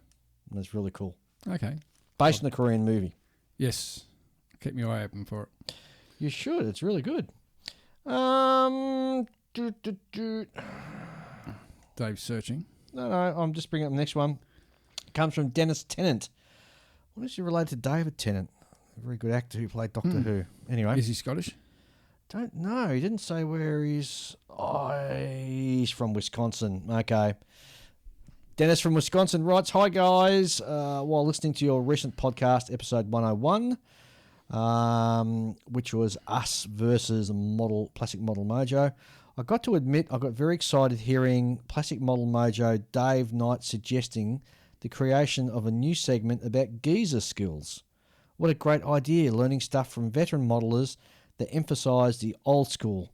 Speaker 1: And it's really cool.
Speaker 2: Okay.
Speaker 1: Based on a Korean movie.
Speaker 2: Yes. Keep my eye open for it.
Speaker 1: You should. It's really good.
Speaker 2: Dave's searching.
Speaker 1: No, I'm just bringing up the next one. It comes from Dennis Tennant. What is he related to David Tennant? A very good actor who played Doctor Who. Anyway.
Speaker 2: Is he Scottish?
Speaker 1: Don't know. He didn't say where he's... Oh, he's from Wisconsin. Okay. Dennis from Wisconsin writes, Hi, guys. While listening to your recent podcast, episode 101, which was us versus Plastic Model Mojo, I got to admit I got very excited hearing Plastic Model Mojo Dave Knight suggesting the creation of a new segment about geezer skills. What a great idea, learning stuff from veteran modelers that emphasise the old school.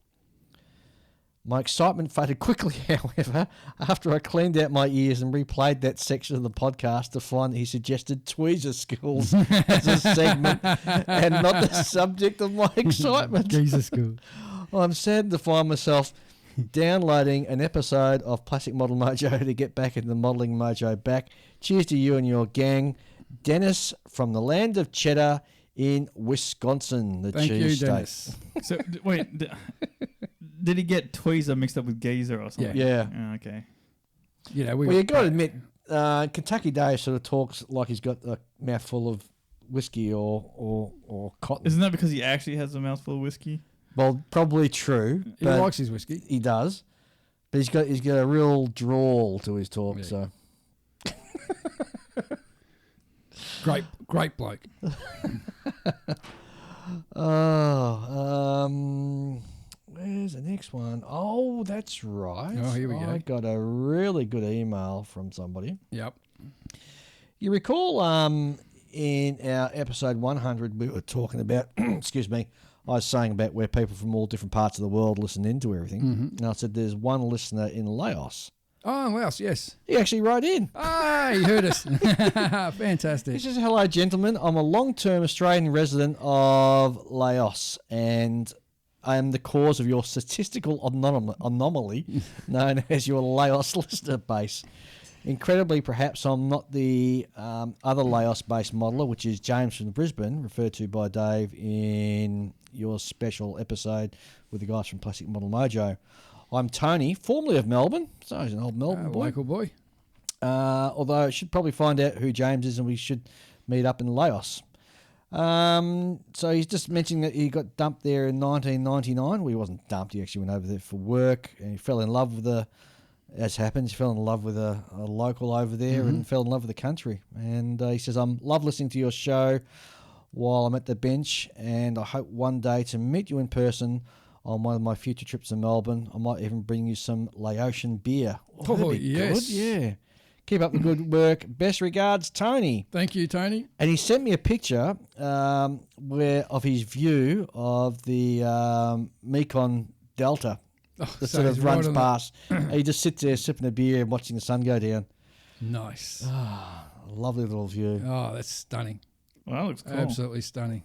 Speaker 1: My excitement faded quickly, however, after I cleaned out my ears and replayed that section of the podcast to find that he suggested tweezer skills as a segment and not the subject of my excitement.
Speaker 2: Geezer skills.
Speaker 1: I'm sad to find myself downloading an episode of Plastic Model Mojo to get back into the modelling mojo back. Cheers to you and your gang. Dennis from the land of cheddar in Wisconsin, the
Speaker 2: Thank you,
Speaker 1: cheese state.
Speaker 2: Dennis.
Speaker 3: So wait, did he get tweezer mixed up with geezer or something?
Speaker 1: Yeah.
Speaker 3: Oh, okay.
Speaker 2: You know,
Speaker 1: Well, you got to admit, Kentucky Dave sort of talks like he's got a mouthful of whiskey or cotton.
Speaker 3: Isn't that because he actually has a mouthful of whiskey?
Speaker 1: Well, probably true.
Speaker 2: He
Speaker 1: but
Speaker 2: likes his whiskey.
Speaker 1: He does, but he's got a real drawl to his talk.
Speaker 2: Yeah.
Speaker 1: So
Speaker 2: Great bloke.
Speaker 1: Where's the next one? Oh, that's right.
Speaker 2: Oh, here we go.
Speaker 1: I got a really good email from somebody.
Speaker 2: Yep.
Speaker 1: You recall in our episode 100 we were talking about, excuse me, I was saying about where people from all different parts of the world listen into everything.
Speaker 2: Mm-hmm.
Speaker 1: And I said there's one listener in Laos.
Speaker 2: Oh, Laos, yes.
Speaker 1: He actually wrote in.
Speaker 2: Ah, he heard us. Fantastic.
Speaker 1: He says, hello, gentlemen. I'm a long-term Australian resident of Laos and I am the cause of your statistical anomaly known as your Laos listener base. Incredibly, perhaps I'm not the other Laos-based modeller, which is James from Brisbane, referred to by Dave in your special episode with the guys from Plastic Model Mojo. I'm Tony, formerly of Melbourne, so he's an old Melbourne boy.
Speaker 2: Local boy.
Speaker 1: Although I should probably find out who James is and we should meet up in Laos. So he's just mentioning that he got dumped there in 1999. Well, he wasn't dumped. He actually went over there for work and he fell in love with as happens, he fell in love with a local over there and fell in love with the country. And he says, I love listening to your show while I'm at the bench and I hope one day to meet you in person on one of my future trips to Melbourne. I might even bring you some Laotian beer.
Speaker 2: Oh,
Speaker 1: that'd be
Speaker 2: yes.
Speaker 1: good. Yeah. Keep up the good work. Best regards, Tony.
Speaker 2: Thank you, Tony.
Speaker 1: And he sent me a picture of his view of the Mekong Delta that sort of runs past. He just sits there sipping a beer and watching the sun go down.
Speaker 2: Nice.
Speaker 1: Lovely little view.
Speaker 2: Oh, that's stunning.
Speaker 3: Well, that looks cool.
Speaker 2: Absolutely stunning.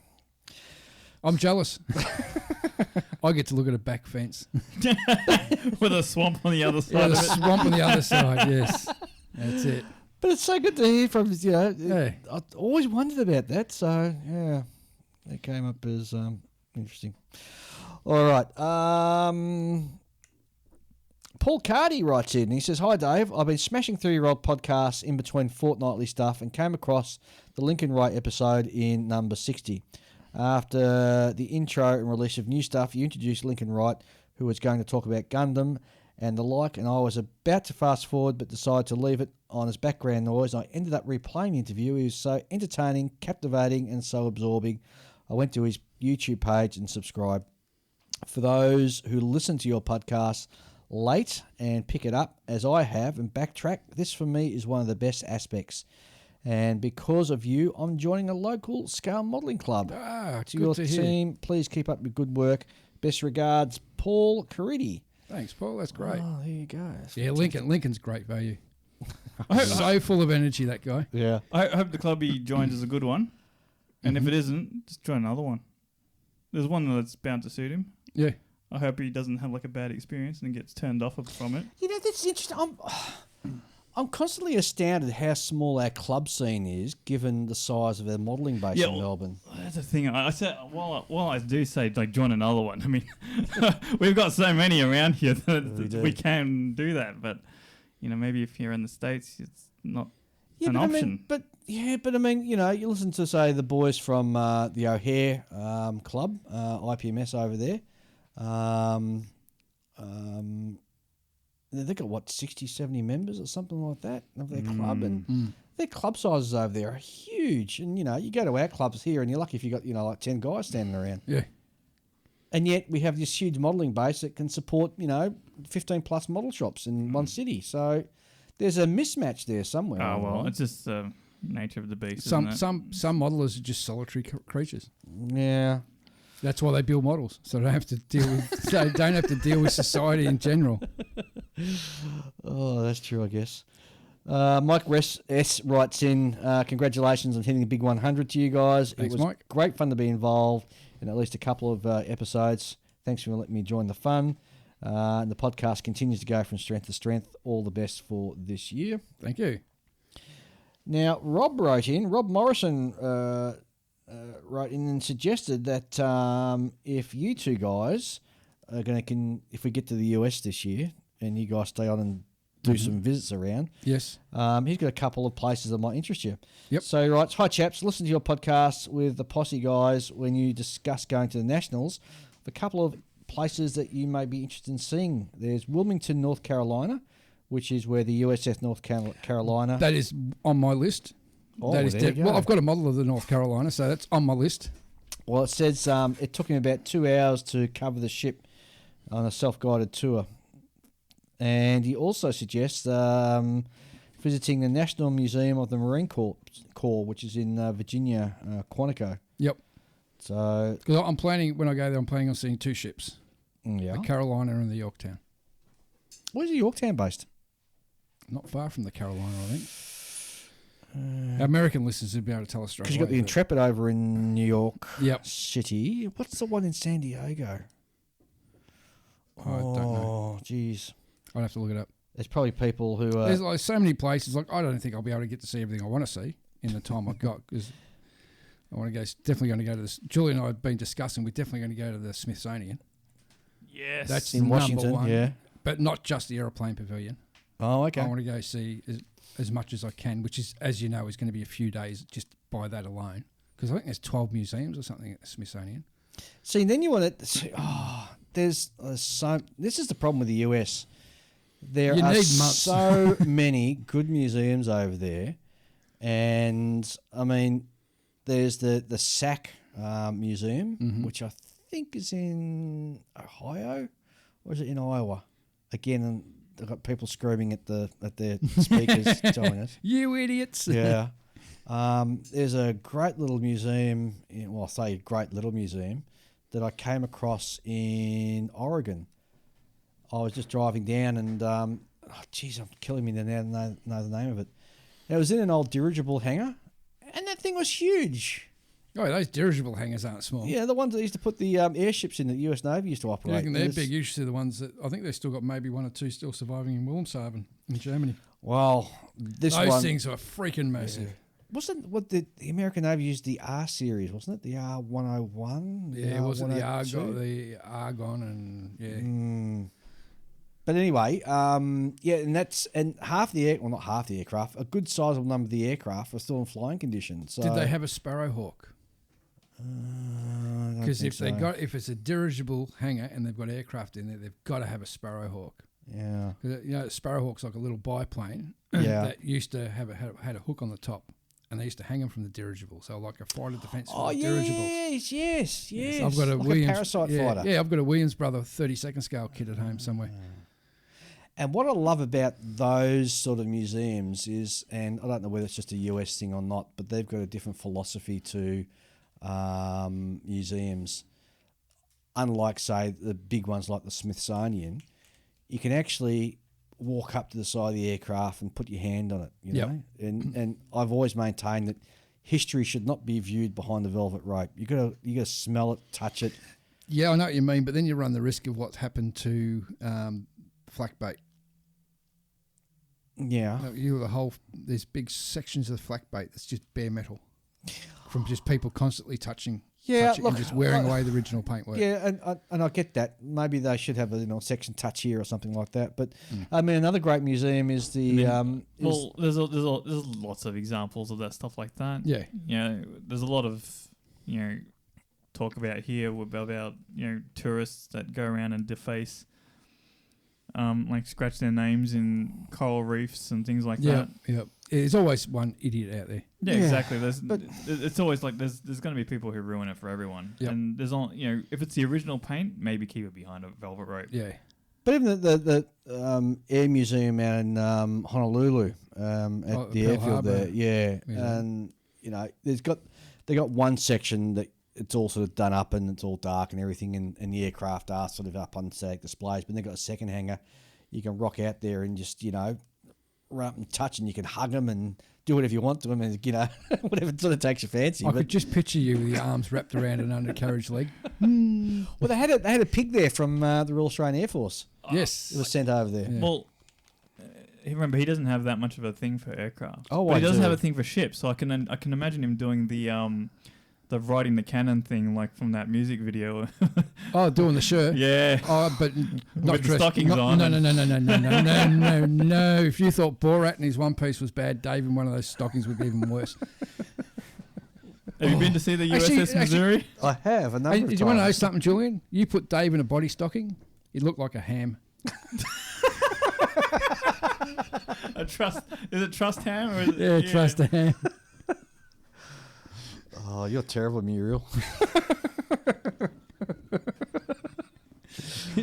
Speaker 2: I'm jealous. I get to look at a back fence.
Speaker 3: With a swamp on the other side
Speaker 2: Yeah,
Speaker 3: of
Speaker 2: the
Speaker 3: it.
Speaker 2: swamp on the other side, yes. That's it.
Speaker 1: But it's so good to hear from,
Speaker 2: Yeah.
Speaker 1: I always wondered about that. So, yeah, that came up as interesting. All right. Paul Cardy writes in. He says, Hi, Dave. I've been smashing through your old podcasts in between fortnightly stuff and came across the Lincoln Wright episode in number 60. After the intro and release of new stuff, you introduced Lincoln Wright, who was going to talk about Gundam and the like, and I was about to fast forward but decided to leave it on as background noise. I ended up replaying the interview. He was so entertaining, captivating, and so absorbing. I went to his YouTube page and subscribed. For those who listen to your podcast late and pick it up, as I have, and backtrack, this for me is one of the best aspects. And because of you, I'm joining a local scale modelling club.
Speaker 2: Ah, it's
Speaker 1: To
Speaker 2: good
Speaker 1: your
Speaker 2: to hear.
Speaker 1: team, please keep up your good work. Best regards, Paul Caridi.
Speaker 2: Thanks, Paul. That's great.
Speaker 1: Oh, there you go.
Speaker 2: Yeah, Lincoln's great value. So full of energy, that guy.
Speaker 1: Yeah.
Speaker 3: I hope the club he joins is a good one. And if it isn't, just join another one. There's one that's bound to suit him.
Speaker 2: Yeah.
Speaker 3: I hope he doesn't have like a bad experience and gets turned off from it.
Speaker 1: You know, that's interesting. I'm constantly astounded how small our club scene is, given the size of our modelling base in Melbourne.
Speaker 3: that's the thing. I said while I do say like join another one. I mean, we've got so many around here that we can do that. But maybe if you're in the States, it's not an option.
Speaker 1: But I mean, you listen to say the boys from the O'Hare club, IPMS over there. They've got 60, 70 members or something like that of their club, and their club sizes over there are huge. And you go to our clubs here, and you're lucky if you got like 10 guys standing around.
Speaker 2: Yeah.
Speaker 1: And yet we have this huge modelling base that can support 15 plus model shops in one city. So there's a mismatch there somewhere.
Speaker 3: Oh well, it's just the nature of the beast.
Speaker 2: Some modelers are just solitary creatures.
Speaker 1: Yeah.
Speaker 2: That's why they build models, so they don't have to deal with society in general.
Speaker 1: Oh, that's true, I guess. Mike S writes in, congratulations on hitting the big 100 to you guys.
Speaker 2: Thanks,
Speaker 1: it was
Speaker 2: Mike.
Speaker 1: Great fun to be involved in at least a couple of episodes. Thanks for letting me join the fun. And the podcast continues to go from strength to strength. All the best for this year.
Speaker 2: Thank you.
Speaker 1: Now, Rob Morrison wrote in and suggested that if you two guys are if we get to the US this year and you guys stay on and do some visits around,
Speaker 2: yes,
Speaker 1: he's got a couple of places that might interest you.
Speaker 2: Yep.
Speaker 1: So he writes, hi chaps, listen to your podcast with the posse guys when you discuss going to the Nationals. A couple of places that you may be interested in seeing. There's Wilmington, North Carolina, which is where the USS North Carolina.
Speaker 2: That is on my list.
Speaker 1: Oh,
Speaker 2: that is
Speaker 1: there you go.
Speaker 2: Well, I've got a model of the North Carolina, so that's on my list.
Speaker 1: Well, it says it took him about 2 hours to cover the ship on a self-guided tour. And he also suggests visiting the National Museum of the Marine Corps, which is in Virginia, Quantico.
Speaker 2: Yep.
Speaker 1: So,
Speaker 2: because I'm planning, when I go there, I'm planning on seeing two ships.
Speaker 1: Yeah.
Speaker 2: The Carolina and the Yorktown.
Speaker 1: Where's the Yorktown based?
Speaker 2: Not far from the Carolina, I think. Our American listeners would be able to tell us straight away.
Speaker 1: Because you've got the Intrepid over in New York City. What's the one in San Diego?
Speaker 2: I don't know.
Speaker 1: Oh, geez.
Speaker 2: I'd have to look it up.
Speaker 1: There's probably people who...
Speaker 2: There's like so many places. Like I don't think I'll be able to get to see everything I want to see in the time I've got, because I want to go. Definitely going to go to this. Julian and I have been discussing. We're definitely going to go to the Smithsonian.
Speaker 3: Yes.
Speaker 2: That's
Speaker 1: in Washington,
Speaker 2: number one,
Speaker 1: yeah.
Speaker 2: But not just the Aeroplane Pavilion.
Speaker 1: Oh, okay.
Speaker 2: I want to go see as much as I can, which is, as you know, is going to be a few days just by that alone. Because I think there's 12 museums or something at the Smithsonian.
Speaker 1: See, then you want to... there's so... This is the problem with the US. There are so many good museums over there. And, I mean, there's the SAC Museum, which I think is in Ohio, or is it in Iowa? Again, they've got people screaming at their speakers telling us.
Speaker 2: You idiots.
Speaker 1: Yeah. There's a great little museum, I say great little museum, that I came across in Oregon. I was just driving down and, I'm killing me now to know the name of it. It was in an old dirigible hangar, and that thing was huge.
Speaker 2: Oh, those dirigible hangars aren't small.
Speaker 1: Yeah, the ones that used to put the airships in that the US Navy used to operate.
Speaker 2: They're big. Usually the ones that, I think they've still got maybe one or two still surviving in Wilhelmshaven in Germany.
Speaker 1: Well,
Speaker 2: those things are freaking massive.
Speaker 1: Yeah. Wasn't what the American Navy used the R series, wasn't it? The R101?
Speaker 2: Yeah, wasn't the Argon and yeah.
Speaker 1: But anyway, and half the not half the aircraft, a good sizable number of the aircraft are still in flying condition. So
Speaker 2: did they have a Sparrowhawk? Because if it's a dirigible hangar and they've got aircraft in there, they've got to have a Sparrowhawk.
Speaker 1: Yeah,
Speaker 2: Sparrowhawk's like a little biplane that used to had a hook on the top. And they used to hang them from the dirigible, so like a fighter defence for the dirigibles.
Speaker 1: Yes.
Speaker 2: I've got a
Speaker 1: parasite fighter.
Speaker 2: Yeah, I've got a Williams Brother 32nd scale kit at home somewhere.
Speaker 1: And what I love about those sort of museums is, and I don't know whether it's just a US thing or not, but they've got a different philosophy to museums. Unlike, say, the big ones like the Smithsonian, you can actually walk up to the side of the aircraft and put your hand on it, you know? And I've always maintained that history should not be viewed behind the velvet rope. You got to smell it, touch it.
Speaker 2: Yeah, I know what you mean, but then you run the risk of what's happened to flak bait.
Speaker 1: Yeah.
Speaker 2: There's big sections of the flak bait that's just bare metal. from just people constantly touching.
Speaker 1: Yeah,
Speaker 2: touching
Speaker 1: look,
Speaker 2: and just wearing away the original paintwork.
Speaker 1: Yeah, and I get that. Maybe they should have a section touch here or something like that. But I mean, another great museum is the
Speaker 3: there's lots of examples of that stuff like that.
Speaker 2: Yeah.
Speaker 3: There's a lot of talk about here about tourists that go around and deface, like scratch their names in coral reefs and things like that.
Speaker 2: Yeah. There's always one idiot out there.
Speaker 3: Yeah, exactly. It's always like there's going to be people who ruin it for everyone.
Speaker 2: Yep.
Speaker 3: And there's if it's the original paint, maybe keep it behind a velvet rope.
Speaker 2: Yeah.
Speaker 1: But even the air museum out in Honolulu at the
Speaker 2: Pearl
Speaker 1: airfield
Speaker 2: Harbor
Speaker 1: there,
Speaker 2: Museum.
Speaker 1: and they got one section that it's all sort of done up and it's all dark and everything, and the aircraft are sort of up on static displays. But they've got a second hangar. You can rock out there and just run up and touch, and you can hug them and do whatever you want to them, and whatever sort of takes your fancy.
Speaker 2: I could just picture you with your arms wrapped around an undercarriage leg.
Speaker 1: Well, they had a pig there from the Royal Australian Air Force.
Speaker 2: Yes.
Speaker 1: It was sent over there.
Speaker 2: Yeah.
Speaker 3: Well, remember he doesn't have that much of a thing for aircraft.
Speaker 1: Oh,
Speaker 3: but he
Speaker 1: I
Speaker 3: doesn't
Speaker 1: do.
Speaker 3: have a thing for ships. So I can imagine him doing the riding the cannon thing, like from that music video.
Speaker 2: Oh, doing the shirt.
Speaker 3: Yeah.
Speaker 2: Oh, but not
Speaker 3: With the
Speaker 2: dressed.
Speaker 3: stockings
Speaker 2: No.
Speaker 3: on.
Speaker 2: No. If you thought Borat and his one piece was bad, Dave in one of those stockings would be even worse.
Speaker 3: Have you been to see the USS
Speaker 2: Actually-
Speaker 3: Missouri?
Speaker 1: I have a number
Speaker 2: Hey,
Speaker 1: of
Speaker 2: did you want to know
Speaker 1: times.
Speaker 2: something, Julian? You put Dave in a body stocking, he'd look like a ham.
Speaker 3: Is it Trust Ham or is it?
Speaker 2: Yeah, trust a ham.
Speaker 1: Oh, you're terrible, Muriel.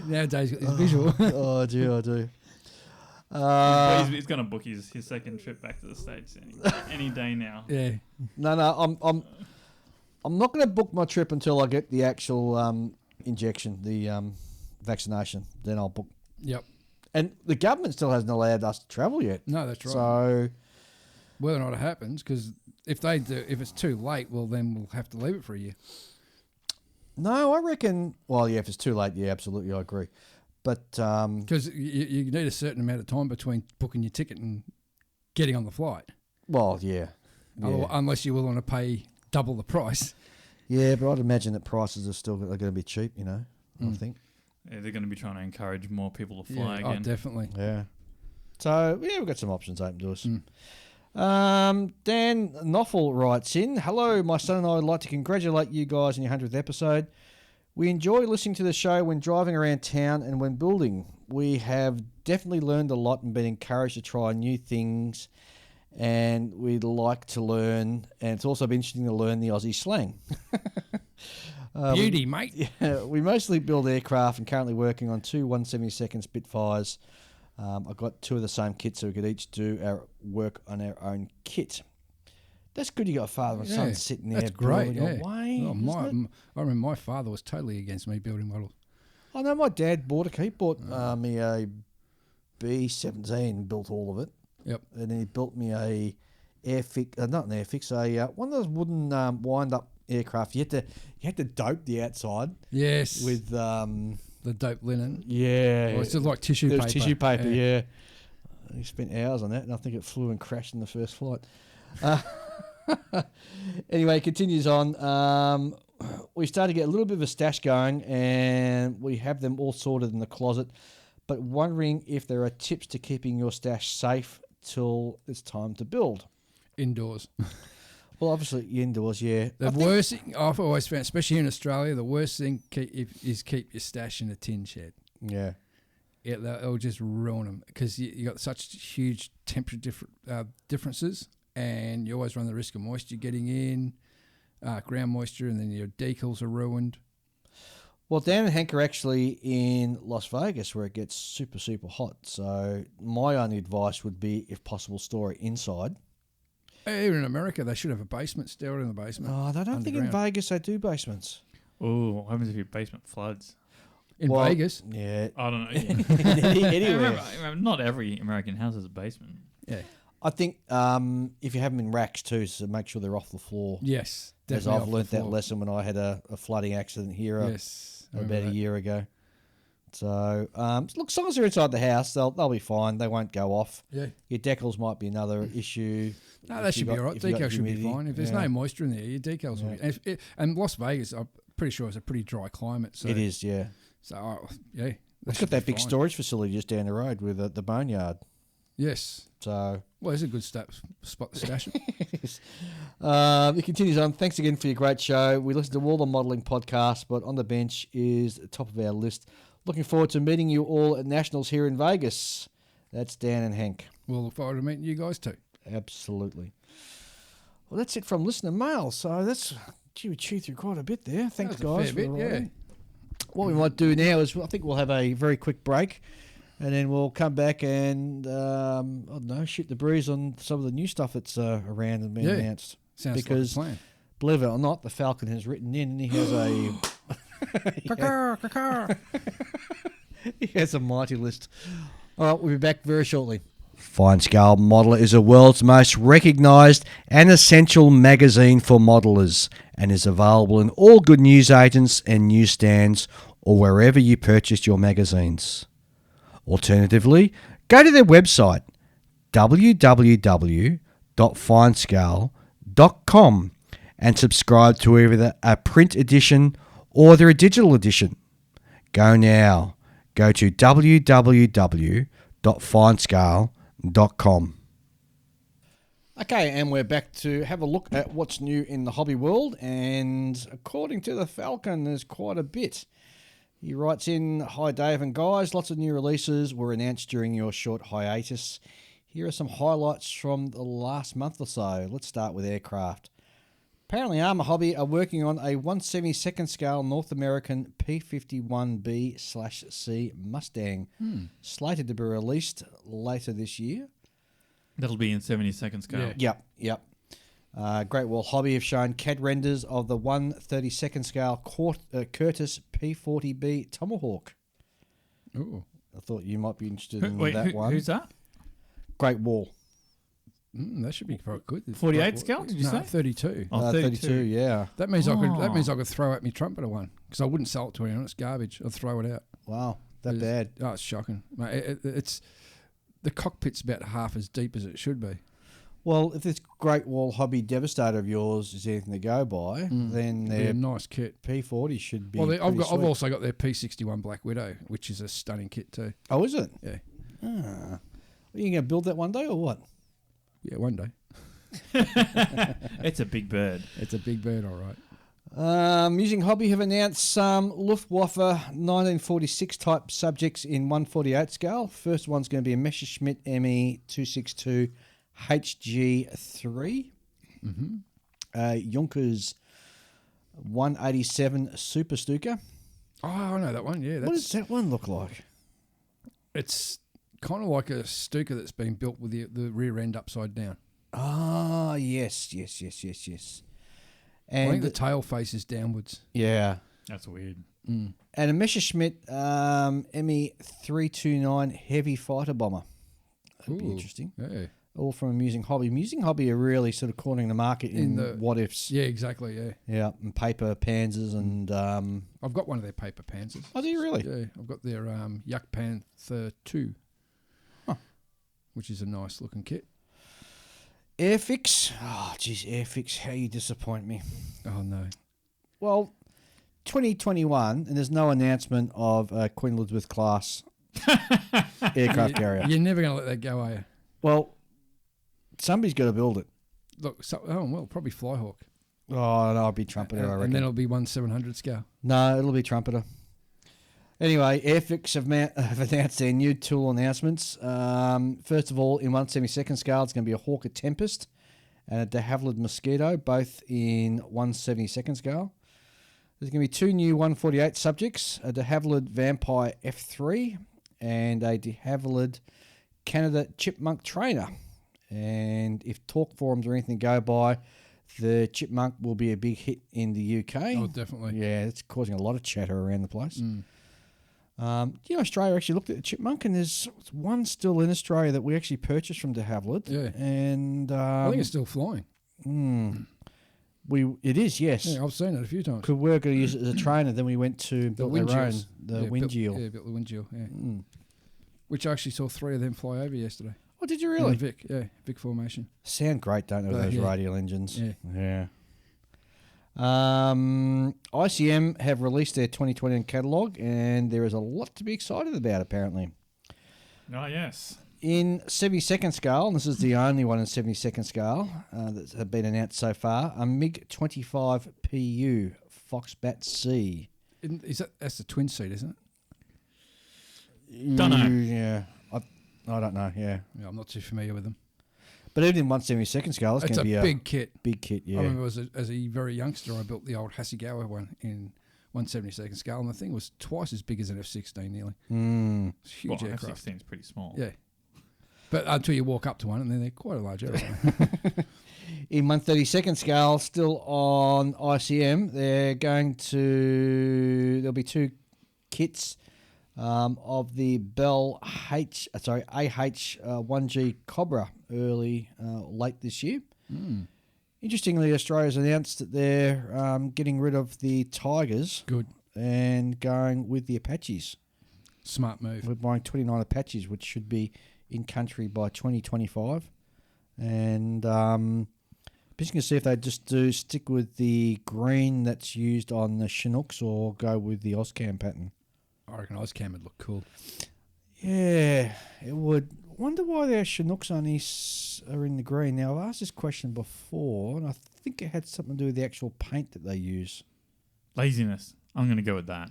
Speaker 2: Nowadays, got this visual.
Speaker 1: Oh, I do.
Speaker 3: Well, he's going to book his second trip back to the States any day now.
Speaker 2: Yeah.
Speaker 1: No, I'm not going to book my trip until I get the actual injection, the vaccination. Then I'll book.
Speaker 2: Yep.
Speaker 1: And the government still hasn't allowed us to travel yet.
Speaker 2: No, that's right.
Speaker 1: So,
Speaker 2: Whether or not it happens, because if it's too late, well, then we'll have to leave it for a year.
Speaker 1: no, I reckon. Well, yeah, if it's too late, yeah, absolutely, I agree. But
Speaker 2: Because you need a certain amount of time between booking your ticket and getting on the flight.
Speaker 1: well, yeah,
Speaker 2: Unless you're willing to pay double the price.
Speaker 1: yeah. But I'd imagine that prices are going to be cheap. I think.
Speaker 3: Yeah, they're going to be trying to encourage more people to fly
Speaker 2: Yeah,
Speaker 3: again.
Speaker 2: definitely.
Speaker 1: Yeah. So yeah, we've got some options open to us.
Speaker 2: Mm.
Speaker 1: Dan Knoffel writes in, "Hello, my son and I would like to congratulate you guys on your 100th episode. We enjoy listening to the show when driving around town and when building. We have definitely learned a lot and been encouraged to try new things, and we'd like to learn. And it's also been interesting to learn the Aussie slang."
Speaker 2: Beauty, mate.
Speaker 1: Yeah, we mostly build aircraft and currently working on two 172nd Spitfires. I've got two of the same kit, so we could each do our work on our own kit. That's good. You got a father and son sitting there.
Speaker 2: That's great.
Speaker 1: building
Speaker 2: Yeah.
Speaker 1: away, isn't it?
Speaker 2: I remember my father was totally against me building models.
Speaker 1: I know my dad bought a. He bought me a B-17, built all of it.
Speaker 2: Yep.
Speaker 1: And then he built me a airfix, not an airfix, one of those wooden wind-up aircraft. You had to dope the outside
Speaker 2: Yes.
Speaker 1: with
Speaker 2: the dope linen.
Speaker 1: yeah.
Speaker 2: Or it's just like tissue
Speaker 1: There
Speaker 2: paper.
Speaker 1: was tissue paper, yeah. He spent hours on that, and I think it flew and crashed in the first flight. Anyway, it continues on. We started to get a little bit of a stash going, and we have them all sorted in the closet, but wondering if there are tips to keeping your stash safe till it's time to build.
Speaker 2: Indoors.
Speaker 1: Well, obviously, indoors, yeah.
Speaker 2: The worst thing I've always found, especially in Australia, the worst thing is keep your stash in a tin shed.
Speaker 1: Yeah.
Speaker 2: It'll just ruin them because you got such huge temperature differences, and you always run the risk of moisture getting in, ground moisture, and then your decals are ruined.
Speaker 1: Well, Dan and Hank are actually in Las Vegas where it gets super, super hot. So my only advice would be, if possible, store it inside.
Speaker 2: Even in America, they should have a basement, store it in the basement.
Speaker 1: Oh, I don't think in
Speaker 2: underground.
Speaker 1: Vegas they do basements.
Speaker 3: Oh, what happens if your basement floods?
Speaker 2: In
Speaker 1: Well,
Speaker 2: Vegas.
Speaker 1: Yeah.
Speaker 3: I don't know. Yeah.
Speaker 1: Anywhere.
Speaker 3: Remember, not every American house has a basement.
Speaker 2: Yeah.
Speaker 1: I think if you have them in racks too, so make sure they're off the floor.
Speaker 2: Yes.
Speaker 1: As
Speaker 2: Definitely
Speaker 1: I've
Speaker 2: off
Speaker 1: learnt
Speaker 2: the
Speaker 1: that
Speaker 2: floor.
Speaker 1: lesson when I had a flooding accident here
Speaker 2: Yes. I remember
Speaker 1: about a
Speaker 2: that.
Speaker 1: year ago. So, look, as long as they're inside the house, they'll be fine. They won't go off.
Speaker 2: Yeah.
Speaker 1: Your decals might be another issue.
Speaker 2: No, that should be all right. Decals should be fine. If there's no moisture in there, your decals will be. And Las Vegas, I'm pretty sure it's a pretty dry climate. So
Speaker 1: it is, yeah.
Speaker 2: So, yeah.
Speaker 1: It's got that big storage facility just down the road with the boneyard.
Speaker 2: Yes.
Speaker 1: So,
Speaker 2: well, there's a good spot to stash it.
Speaker 1: It continues on. Thanks again for your great show. We listen to all the modelling podcasts, but On the Bench is the top of our list. Looking forward to meeting you all at Nationals here in Vegas. That's Dan and Hank.
Speaker 2: We'll look forward to meeting you guys too.
Speaker 1: Absolutely. Well, that's it from listener mail. So we chew through quite a bit there. Thanks, guys.
Speaker 2: Fair bit, yeah.
Speaker 1: What we might do now is I think we'll have a very quick break, and then we'll come back and I don't know, shoot the breeze on some of the new stuff that's around and been announced.
Speaker 2: Sounds
Speaker 1: because
Speaker 2: like a plan.
Speaker 1: Believe it or not, the Falcon has written in and he has a he has a mighty list. All right, we'll be back very shortly. Fine Scale Modeller is the world's most recognised and essential magazine for modelers and is available in all good newsagents and newsstands or wherever you purchase your magazines. Alternatively, go to their website www.finescale.com and subscribe to either a print edition or their digital edition. Go now. Go to www.finescale.com. Okay, and we're back to have a look at what's new in the hobby world, and according to the Falcon, there's quite a bit. He writes in, "Hi Dave and guys, lots of new releases were announced during your short hiatus. Here are some highlights from the last month or so. Let's start with aircraft. Apparently Armour Hobby are working on a 1/72nd scale North American P-51B/C Mustang, slated to be released later this year."
Speaker 3: That'll be in 72nd scale.
Speaker 1: Yep. Great Wall Hobby have shown CAD renders of the 1/32nd scale Curtis P-40B Tomahawk.
Speaker 2: Ooh.
Speaker 1: I thought you might be interested in
Speaker 3: Wait,
Speaker 1: that one.
Speaker 3: Who's that?
Speaker 1: Great Wall.
Speaker 2: That should be quite good.
Speaker 3: 48 scale, did you say?
Speaker 2: 32.
Speaker 3: Oh,
Speaker 1: 32, yeah.
Speaker 2: That means I could throw out my trumpeter one because I wouldn't sell it to anyone. It's garbage. I'd throw it out.
Speaker 1: Wow, that bad.
Speaker 2: Oh, it's shocking. Mate, it's the cockpit's about half as deep as it should be.
Speaker 1: Well, if this Great Wall Hobby Devastator of yours is anything to go by, then
Speaker 2: It'd be
Speaker 1: their
Speaker 2: a nice kit.
Speaker 1: P40 should be.
Speaker 2: Well, I've
Speaker 1: sweet.
Speaker 2: also got their P61 Black Widow, which is a stunning kit too.
Speaker 1: Oh, is it?
Speaker 2: Yeah.
Speaker 1: Are you going to build that one day or what?
Speaker 2: Yeah, one day.
Speaker 3: It's a big bird.
Speaker 2: It's a big bird, all right.
Speaker 1: Using Hobby have announced some Luftwaffe 1946 type subjects in 1/48 scale. First one's going to be a Messerschmitt ME 262 HG3. Junkers 187 Super Stuka.
Speaker 2: Oh, I know that one. Yeah,
Speaker 1: What does that one look like?
Speaker 2: it's kind of like a Stuka that's been built with the rear end upside down.
Speaker 1: Ah, yes.
Speaker 2: I
Speaker 1: And
Speaker 2: think the tail faces downwards.
Speaker 1: yeah.
Speaker 3: That's weird.
Speaker 1: And a Messerschmitt ME 329 heavy fighter bomber. That'd be
Speaker 2: Ooh,
Speaker 1: interesting.
Speaker 2: Yeah.
Speaker 1: All from Amusing Hobby. Amusing Hobby are really sort of cornering the market in
Speaker 2: the
Speaker 1: what ifs.
Speaker 2: Yeah, exactly. Yeah.
Speaker 1: Yeah, and paper panzers and.
Speaker 2: I've got one of their paper panzers.
Speaker 1: Oh, do you really?
Speaker 2: Yeah, I've got their Yuck Panther 2, which is a nice looking kit.
Speaker 1: Airfix. Oh, geez, Airfix, how you disappoint me.
Speaker 2: Oh, no.
Speaker 1: Well, 2021, and there's no announcement of Queen Elizabeth class aircraft carrier.
Speaker 2: You're never going to let that go, are you?
Speaker 1: Well, somebody's got to build it.
Speaker 2: Look, probably Flyhawk.
Speaker 1: Oh, no, I'll be Trumpeter, I reckon.
Speaker 2: And then it'll be 1/700 scale.
Speaker 1: No, it'll be Trumpeter. Anyway, Airfix have announced their new tool announcements. First of all, in 1/72nd scale, it's going to be a Hawker Tempest and a de Havilland Mosquito, both in 1/72nd scale. There's going to be two new 1/48 subjects, a de Havilland Vampire F3 and a de Havilland Canada Chipmunk Trainer. And if talk forums or anything go by, the Chipmunk will be a big hit in the UK.
Speaker 2: Oh, definitely.
Speaker 1: Yeah, it's causing a lot of chatter around the place. Australia actually looked at the Chipmunk, and there's one still in Australia that we actually purchased from de Havilland.
Speaker 2: Yeah.
Speaker 1: And
Speaker 2: I think it's still flying.
Speaker 1: it is, yes.
Speaker 2: Yeah, I've seen it a few times.
Speaker 1: Because we were going to use it as a trainer, then we went to build our own. the wind geel.
Speaker 2: Yeah, built the wind geel, yeah.
Speaker 1: Mm.
Speaker 2: Which I actually saw 3 of them fly over yesterday.
Speaker 1: Oh, did you
Speaker 2: In
Speaker 1: really?
Speaker 2: Vic, Vic formation.
Speaker 1: Sound great, don't they, with those
Speaker 2: Yeah.
Speaker 1: radial engines?
Speaker 2: Yeah.
Speaker 1: ICM have released their 2020 catalogue, and there is a lot to be excited about, apparently.
Speaker 3: Oh, yes.
Speaker 1: In 72nd scale, and this is the only one in 72nd scale that have been announced so far, a MiG-25 PU Foxbat C.
Speaker 2: That's the twin seat, isn't it?
Speaker 3: Don't know.
Speaker 1: Yeah, I don't know, yeah.
Speaker 2: Yeah, I'm not too familiar with them.
Speaker 1: But even in 172nd scale, it's
Speaker 2: It's
Speaker 1: going to
Speaker 2: a
Speaker 1: be
Speaker 2: big kit.
Speaker 1: big kit, yeah.
Speaker 2: I remember as a very youngster, I built the old Hasegawa one in 172nd scale, and the thing was twice as big as an F-16 nearly.
Speaker 1: Mm.
Speaker 2: It's a huge
Speaker 3: Well,
Speaker 2: aircraft.
Speaker 3: F-16 is pretty small.
Speaker 2: Yeah. But until you walk up to one, and then they're quite a large aircraft.
Speaker 1: In 132nd scale, still on ICM, there'll be 2 kits of the Bell AH-1G Cobra late this year.
Speaker 2: Mm.
Speaker 1: Interestingly, Australia's announced that they're getting rid of the Tigers
Speaker 2: Good.
Speaker 1: and going with the Apaches.
Speaker 2: Smart move.
Speaker 1: We're buying 29 Apaches, which should be in country by 2025. And just going to see if they just stick with the green that's used on the Chinooks or go with the Oscam pattern.
Speaker 2: I reckon Oscam would look cool.
Speaker 1: Yeah, it would. Wonder why their Chinooks only are in the green. Now, I've asked this question before, and I think it had something to do with the actual paint that they use.
Speaker 3: Laziness. I'm going to go with that.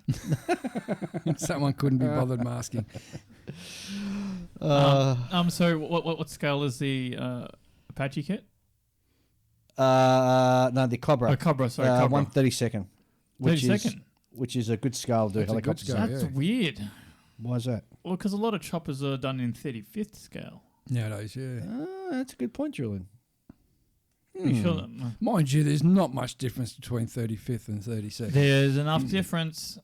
Speaker 2: Someone couldn't be bothered masking.
Speaker 3: So what scale is the Apache kit?
Speaker 1: No, the Cobra.
Speaker 3: Oh, Cobra, sorry, Cobra.
Speaker 1: 132nd.
Speaker 3: 32nd?
Speaker 1: Which is a good scale to do
Speaker 2: That's a good
Speaker 1: helicopters.
Speaker 2: scale.
Speaker 3: That's
Speaker 2: yeah.
Speaker 3: weird.
Speaker 1: Why is that?
Speaker 3: Well, because a lot of choppers are done in 35th scale.
Speaker 2: Nowadays, yeah.
Speaker 1: That's a good point, Julian.
Speaker 3: You sure that,
Speaker 2: Mind you, there's not much difference between 35th and 32nd.
Speaker 3: there's enough difference.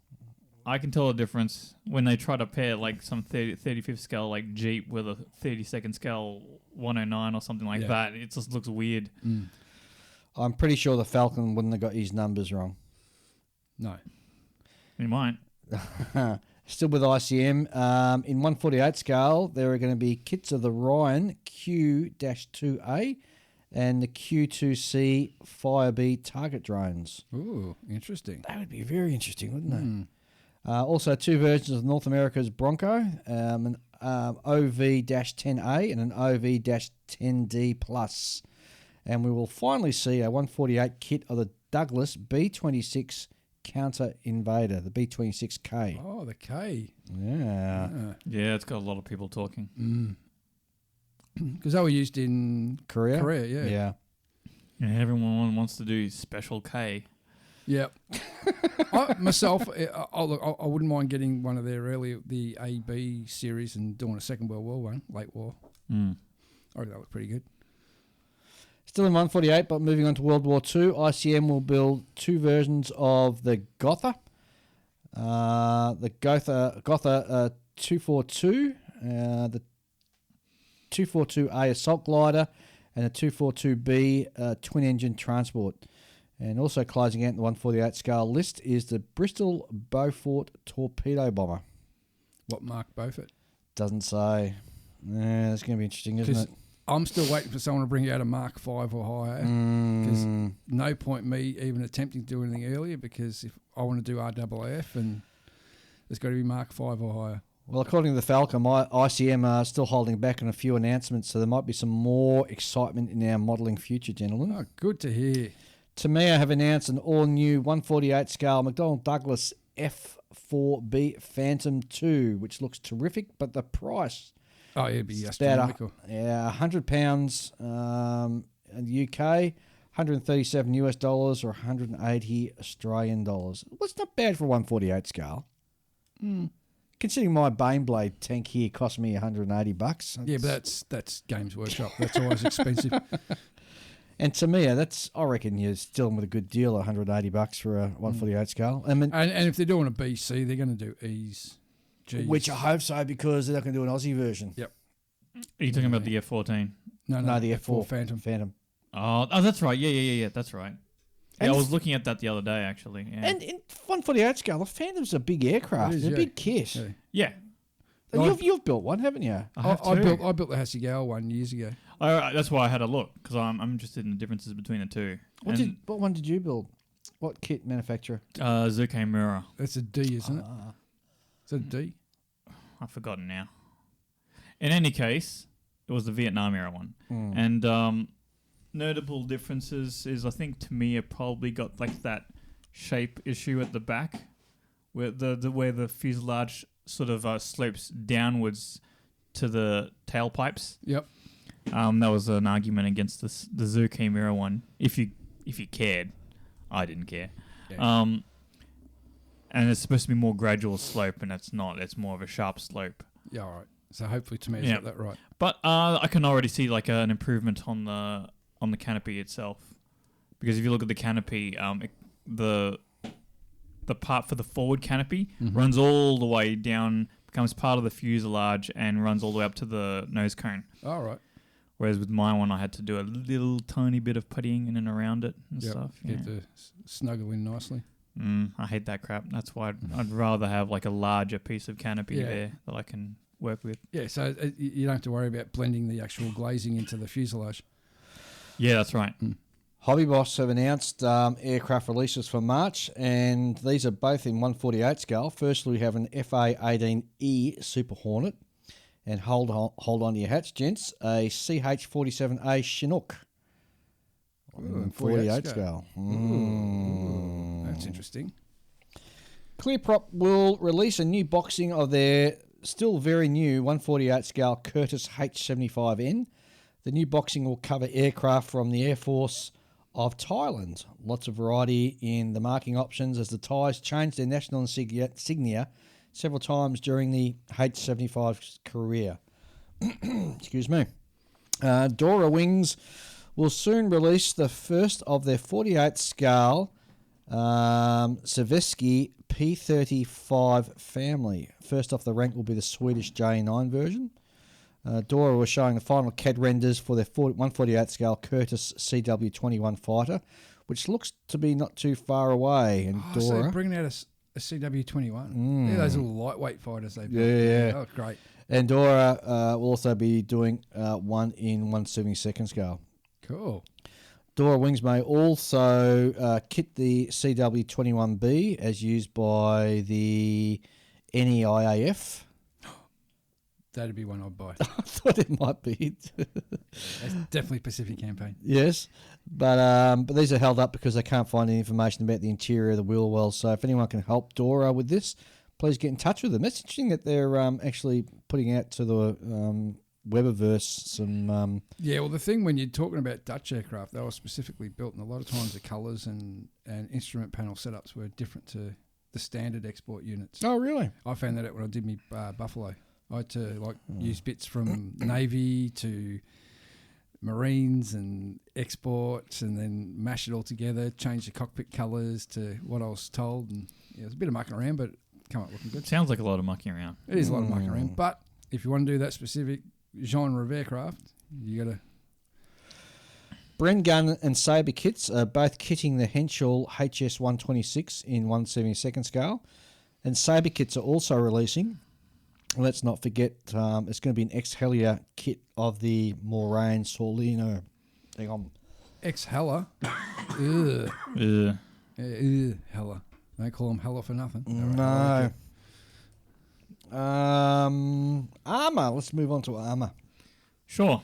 Speaker 3: I can tell a difference when they try to pair like some 35th scale like Jeep with a 32nd scale 109 or something like
Speaker 2: Yeah.
Speaker 3: that. It just looks weird.
Speaker 2: Mm.
Speaker 1: I'm pretty sure the Falcon wouldn't have got his numbers wrong.
Speaker 2: No.
Speaker 3: You might.
Speaker 1: Still with ICM, in 148 scale, there are going to be kits of the Ryan Q-2A and the Q-2C Firebee target drones.
Speaker 2: Ooh, interesting.
Speaker 1: That would be very interesting, wouldn't
Speaker 2: Mm.
Speaker 1: it? Also, 2 versions of North America's Bronco, an OV-10A and an OV-10D Plus. And we will finally see a 148 kit of the Douglas B-26 Counter Invader, the B-26K.
Speaker 2: Oh, the K.
Speaker 1: Yeah.
Speaker 3: Yeah, it's got a lot of people talking.
Speaker 2: Because they were used in
Speaker 1: Korea?
Speaker 2: Korea, yeah.
Speaker 1: Yeah.
Speaker 3: Yeah, everyone wants to do Special K.
Speaker 2: Yep. I wouldn't mind getting one of their the AB series and doing a Second World War one, late war.
Speaker 3: Mm.
Speaker 2: I reckon that looked pretty good.
Speaker 1: Still in 148, but moving on to World War II, ICM will build 2 versions of the Gotha. The Gotha 242, the 242A assault glider, and a 242B twin-engine transport. And also closing out the 148 scale list is the Bristol Beaufort torpedo bomber.
Speaker 2: What Mark Beaufort?
Speaker 1: Doesn't say. Yeah, that's going to be interesting, isn't
Speaker 2: 'Cause
Speaker 1: it?
Speaker 2: I'm still waiting for someone to bring out a Mark 5 or higher. Because no point me even attempting to do anything earlier, because if I want to do RAAF, and there's got to be Mark 5 or higher.
Speaker 1: Well, according to the Falcon, ICM are still holding back on a few announcements, so there might be some more excitement in our modelling future, gentlemen.
Speaker 2: Oh, good to hear.
Speaker 1: Tamiya have announced an all-new 148 scale McDonnell Douglas F4B Phantom 2, which looks terrific, but the price...
Speaker 2: Oh, it'd be
Speaker 1: It's about
Speaker 2: astronomical.
Speaker 1: £100 in the UK, 137 US dollars or 180 Australian dollars. Well, it's not bad for a 148 scale. Considering my Baneblade tank here cost me $180.
Speaker 2: Yeah, but that's Games Workshop. That's always expensive.
Speaker 1: And to me, I reckon you're still with a good deal, $180 for a 148 scale. I mean,
Speaker 2: And if they're doing a BC, they're going to do E's, G's.
Speaker 1: which I hope so, because they're not going to do an Aussie version.
Speaker 2: Yep.
Speaker 3: Are you talking about the F-14?
Speaker 2: No,
Speaker 1: No, the
Speaker 2: F4
Speaker 1: F4 Phantom.
Speaker 3: Oh, that's right. Yeah. That's right. Yeah, I was looking at that the other day, actually. Yeah.
Speaker 1: And in 148 scale, the Phantom's a big aircraft.
Speaker 2: It is,
Speaker 1: It's a
Speaker 2: yeah.
Speaker 1: big kit.
Speaker 2: Yeah.
Speaker 3: yeah.
Speaker 1: And you've built one, haven't you?
Speaker 2: I built the Hasegawa one years ago.
Speaker 3: That's why I had a look, because I'm interested in the differences between the two.
Speaker 1: What one did you build? What kit manufacturer?
Speaker 3: Zuke Mura.
Speaker 2: That's a D, isn't it? Is that a D?
Speaker 3: I've forgotten now. In any case, it was the Vietnam era one.
Speaker 1: Mm.
Speaker 3: And notable differences is, I think, to me, it probably got like that shape issue at the back, where the fuselage sort of slopes downwards to the tailpipes.
Speaker 2: Yep.
Speaker 3: That was an argument against the Zuke Mura one. If you cared, I didn't care.
Speaker 2: Yeah.
Speaker 3: And it's supposed to be more gradual slope, and it's not. It's more of a sharp slope.
Speaker 2: Yeah, all right. So hopefully Tamir's got that right.
Speaker 3: But I can already see like an improvement on the canopy itself, because if you look at the canopy, the part for the forward canopy runs all the way down, becomes part of the fuselage, and runs all the way up to the nose cone.
Speaker 2: All right.
Speaker 3: Whereas with my one, I had to do a little tiny bit of puttying in and around it and stuff. Yeah.
Speaker 2: Get to snuggle in nicely.
Speaker 3: I hate that crap. That's why I'd rather have like a larger piece of canopy there that I can work with.
Speaker 2: Yeah, so you don't have to worry about blending the actual glazing into the fuselage.
Speaker 3: Yeah, that's right.
Speaker 1: Hobby Boss have announced aircraft releases for March, and these are both in 148 scale. Firstly, we have an FA-18E Super Hornet, and hold on to your hats, gents, a CH-47A Chinook.
Speaker 2: Ooh,
Speaker 1: 48 scale.
Speaker 2: That's interesting.
Speaker 1: Clearprop will release a new boxing of their still very new 148 scale Curtiss H-75N. The new boxing will cover aircraft from the Air Force of Thailand. Lots of variety in the marking options as the Thais changed their national insignia several times during the H-75's career. Excuse me. Dora Wings will soon release the first of their 48 scale Savesky P35 family. First off the rank will be the Swedish J9 version. Dora was showing the final CAD renders for their 148 scale Curtiss CW21 fighter, which looks to be not too far away. And
Speaker 2: So
Speaker 1: Dora,
Speaker 2: they're bringing out a CW21. Yeah, those little lightweight fighters they built.
Speaker 1: Yeah.
Speaker 2: Oh, great.
Speaker 1: and Dora will also be doing one in 1/72 scale.
Speaker 2: Cool.
Speaker 1: Dora Wings may also kit the CW21B as used by the NEIAF.
Speaker 2: That'd be one I'd buy.
Speaker 1: I thought it might be.
Speaker 2: That's definitely Pacific Campaign.
Speaker 1: Yes, but these are held up because they can't find any information about the interior of the wheel wells. So if anyone can help Dora with this, please get in touch with them. It's interesting that they're actually putting out to the Weberverse some...
Speaker 2: Yeah, well, the thing when you're talking about Dutch aircraft, they were specifically built, and a lot of times the colours and instrument panel setups were different to the standard export units.
Speaker 1: Oh, really?
Speaker 2: I found that out when I did my Buffalo. I had to use bits from Navy to Marines and exports, and then mash it all together, change the cockpit colours to what I was told, and it was a bit of mucking around, but come up looking good.
Speaker 3: Sounds like a lot of mucking around.
Speaker 2: It is a lot of mucking around, but if you want to do that specific genre of aircraft, you got to...
Speaker 1: Bren Gun and Sabre kits are both kitting the Henschel HS-126 in 1/72 scale, and Sabre kits are also releasing. Let's not forget, it's going to be an ex-Helia kit of the Moraine Solino. Hang on.
Speaker 2: Ex-Hella. Ugh.
Speaker 3: Ugh.
Speaker 2: Hella. Don't call them Hella for nothing.
Speaker 1: No. Armour. Let's move on to armour.
Speaker 3: Sure.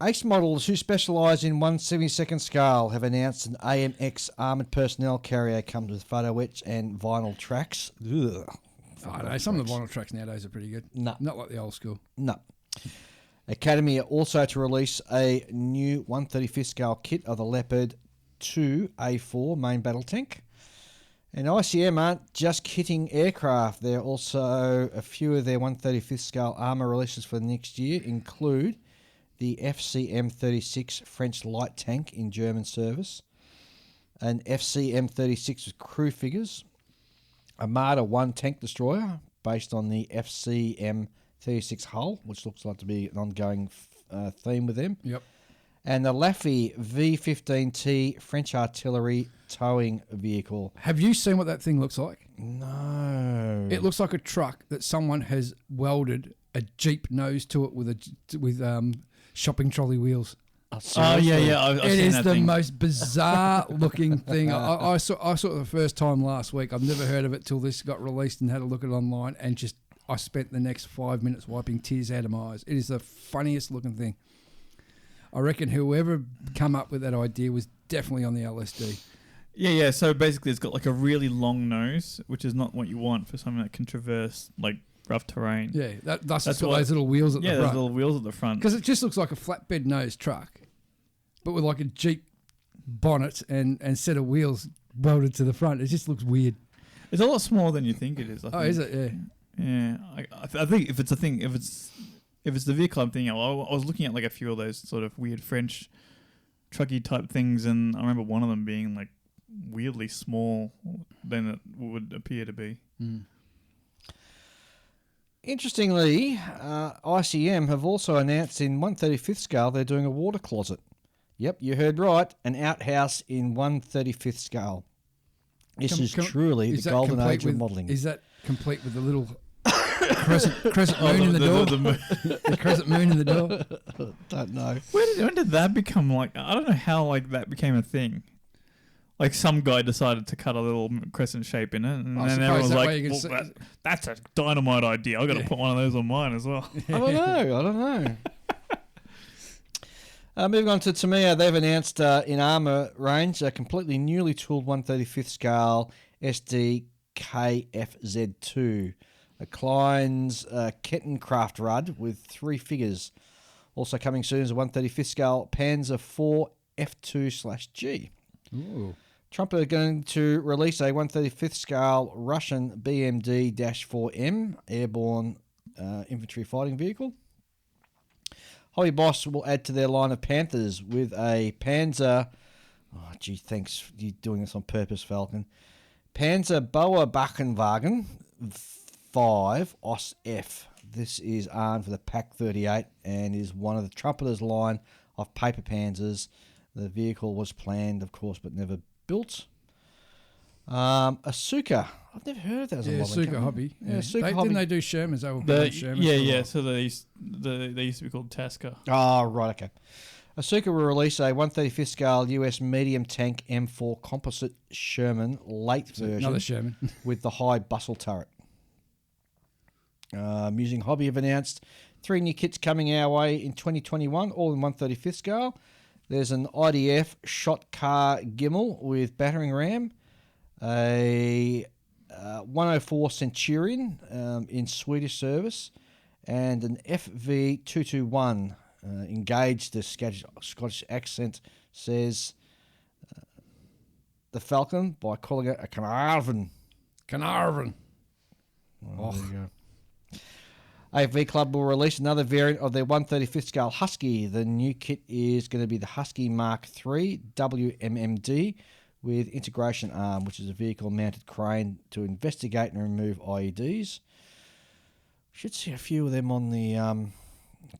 Speaker 1: Ace Models, who specialise in 1/72 scale, have announced an AMX armoured personnel carrier comes with photo etch and vinyl tracks. Ugh.
Speaker 2: I don't know. Some of the vinyl tracks nowadays are pretty good.
Speaker 1: No.
Speaker 2: Not like the old school.
Speaker 1: No. Academy are also to release a new 1/35 scale kit of the Leopard 2 A4 main battle tank. And ICM aren't just kitting aircraft. There are also a few of their 1/35 scale armour releases for next year include the FCM-36 French light tank in German service, an FCM-36 with crew figures, a Marder 1 tank destroyer based on the FCM-36 hull, which looks like to be an ongoing theme with them,
Speaker 2: Yep.
Speaker 1: and the Laffey V15T French artillery towing vehicle.
Speaker 2: Have you seen what that thing looks like?
Speaker 1: No.
Speaker 2: It looks like a truck that someone has welded a Jeep nose to it with shopping trolley wheels.
Speaker 3: Oh yeah. I've
Speaker 2: It
Speaker 3: seen
Speaker 2: is
Speaker 3: that
Speaker 2: the
Speaker 3: thing.
Speaker 2: most bizarre looking thing. I saw it for the first time last week. I've never heard of it till this got released and had a look at it online, and I spent the next 5 minutes wiping tears out of my eyes. It is the funniest looking thing. I reckon whoever come up with that idea was definitely on the LSD.
Speaker 3: Yeah. So basically, it's got like a really long nose, which is not what you want for something that can traverse like rough terrain.
Speaker 2: Yeah, that's got
Speaker 3: what-
Speaker 2: those little wheels at the
Speaker 3: Yeah,
Speaker 2: front.
Speaker 3: those little wheels at the front.
Speaker 2: Because it just looks like a flatbed nose truck, but with like a Jeep bonnet and set of wheels welded to the front. It just looks weird.
Speaker 3: It's a lot smaller than you think it is. I
Speaker 2: Oh,
Speaker 3: think.
Speaker 2: is it? Yeah.
Speaker 3: Yeah, I think if it's a thing, if it's the vehicle I'm thinking of, I was looking at like a few of those sort of weird French trucky type things, and I remember one of them being like weirdly small than it would appear to be.
Speaker 2: Mm.
Speaker 1: Interestingly, ICM have also announced in 1/35th scale they're doing a water closet. Yep, you heard right, an outhouse in 1/35th scale. This is truly the
Speaker 2: that
Speaker 1: golden
Speaker 2: complete
Speaker 1: age
Speaker 2: with,
Speaker 1: of modelling.
Speaker 2: Is that complete with the little crescent moon in the door? The crescent moon in the door.
Speaker 1: Don't know.
Speaker 3: When did that become like? I don't know how like that became a thing. Like some guy decided to cut a little crescent shape in it, and
Speaker 2: I
Speaker 3: then
Speaker 2: suppose
Speaker 3: everyone was
Speaker 2: that way
Speaker 3: like,
Speaker 2: you can
Speaker 3: well,
Speaker 2: see-
Speaker 3: "That's a dynamite idea. I've got to put one of those on mine as well."
Speaker 1: I don't know. Moving on to Tamiya, they've announced in armour range a completely newly tooled 1/35th scale SD KFZ2, a Klein's Kettencraft Rud with 3 figures. Also coming soon is a 1/35th scale Panzer IV F2/G.
Speaker 2: Ooh.
Speaker 1: Trump are going to release a 1/35th scale Russian BMD-4M airborne infantry fighting vehicle. Hobby Boss will add to their line of Panthers with a Panzer... Oh, gee, thanks. You're doing this on purpose, Falcon. Panzer Bauerwagen 5 OS F. This is armed with a PaK 38 and is one of the Trumpeters' line of paper Panzers. The vehicle was planned, of course, but never built. Asuka. I've never heard of that as a
Speaker 2: Yeah,
Speaker 1: modelling
Speaker 2: Asuka
Speaker 1: company.
Speaker 2: Hobby.
Speaker 1: Yeah, Asuka Hobby.
Speaker 2: Didn't they do Shermans? They were building Shermans. for a
Speaker 3: Yeah.
Speaker 2: while.
Speaker 3: So they used to be called Tasker.
Speaker 1: Oh, right, okay. Asuka will release a 1/35th scale US medium tank M4 composite Sherman late version
Speaker 2: Another Sherman.
Speaker 1: with the high bustle turret. Musing Hobby have announced 3 new kits coming our way in 2021, all in 1/35th scale. There's an IDF shot car Gimel with battering ram, a 104 Centurion in Swedish service, and an FV221 engaged. The Scottish accent says the Falcon by calling it a Carnarvon.
Speaker 2: Carnarvon.
Speaker 1: Oh, there you go. AFV Club will release another variant of their 1/35th scale Husky. The new kit is going to be the Husky Mark III WMMD with integration arm, which is a vehicle-mounted crane to investigate and remove IEDs. Should see a few of them on the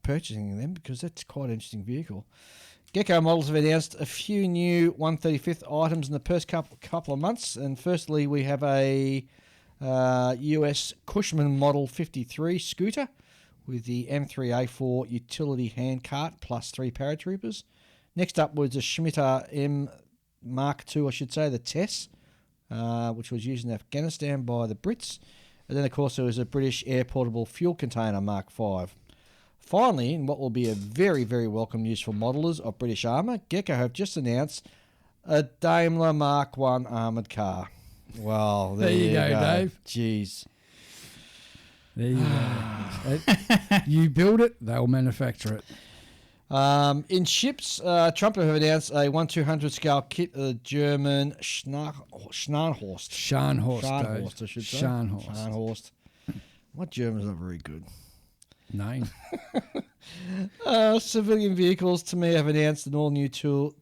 Speaker 1: purchasing of them because that's quite an interesting vehicle. Gecko Models have announced a few new 1/35th items in the first couple of months, and firstly we have a US Cushman Model 53 scooter with the M3A4 utility handcart plus 3 paratroopers. Next up was a Schmitter M Mark II, I should say, the Tess, which was used in Afghanistan by the Brits. And then, of course, there was a British air portable fuel container Mark V. Finally, in what will be a very, very welcome news for modelers of British armour, Gecko have just announced a Daimler Mark I armoured car. Well, there you go,
Speaker 2: Dave.
Speaker 1: Jeez.
Speaker 2: There you go. You build it, they'll manufacture it.
Speaker 1: In ships, Trump have announced a 1/200 scale kit of the German Scharnhorst.
Speaker 2: Scharnhorst,
Speaker 1: I should say.
Speaker 2: Scharnhorst.
Speaker 1: My German's not very good.
Speaker 2: Name.
Speaker 1: Civilian vehicles, to me, have announced an all-new tool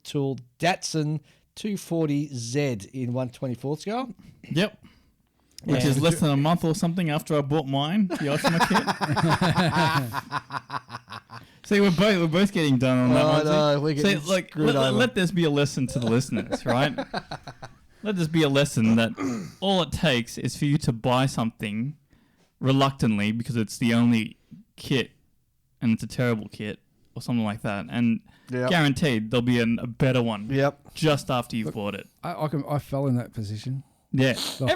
Speaker 1: Datsun 240Z in 1/24th scale.
Speaker 3: Yep. Which is less than a month or something after I bought mine, the Ultima kit. See, we're both getting done on that one.
Speaker 1: No, we're getting
Speaker 3: let this be a lesson to the listeners, right? Let this be a lesson that all it takes is for you to buy something reluctantly because it's the only kit and it's a terrible kit or something like that, and guaranteed there'll be a better one.
Speaker 1: Yep.
Speaker 3: Just after you've bought it.
Speaker 2: I fell in that position.
Speaker 3: Yeah.
Speaker 2: The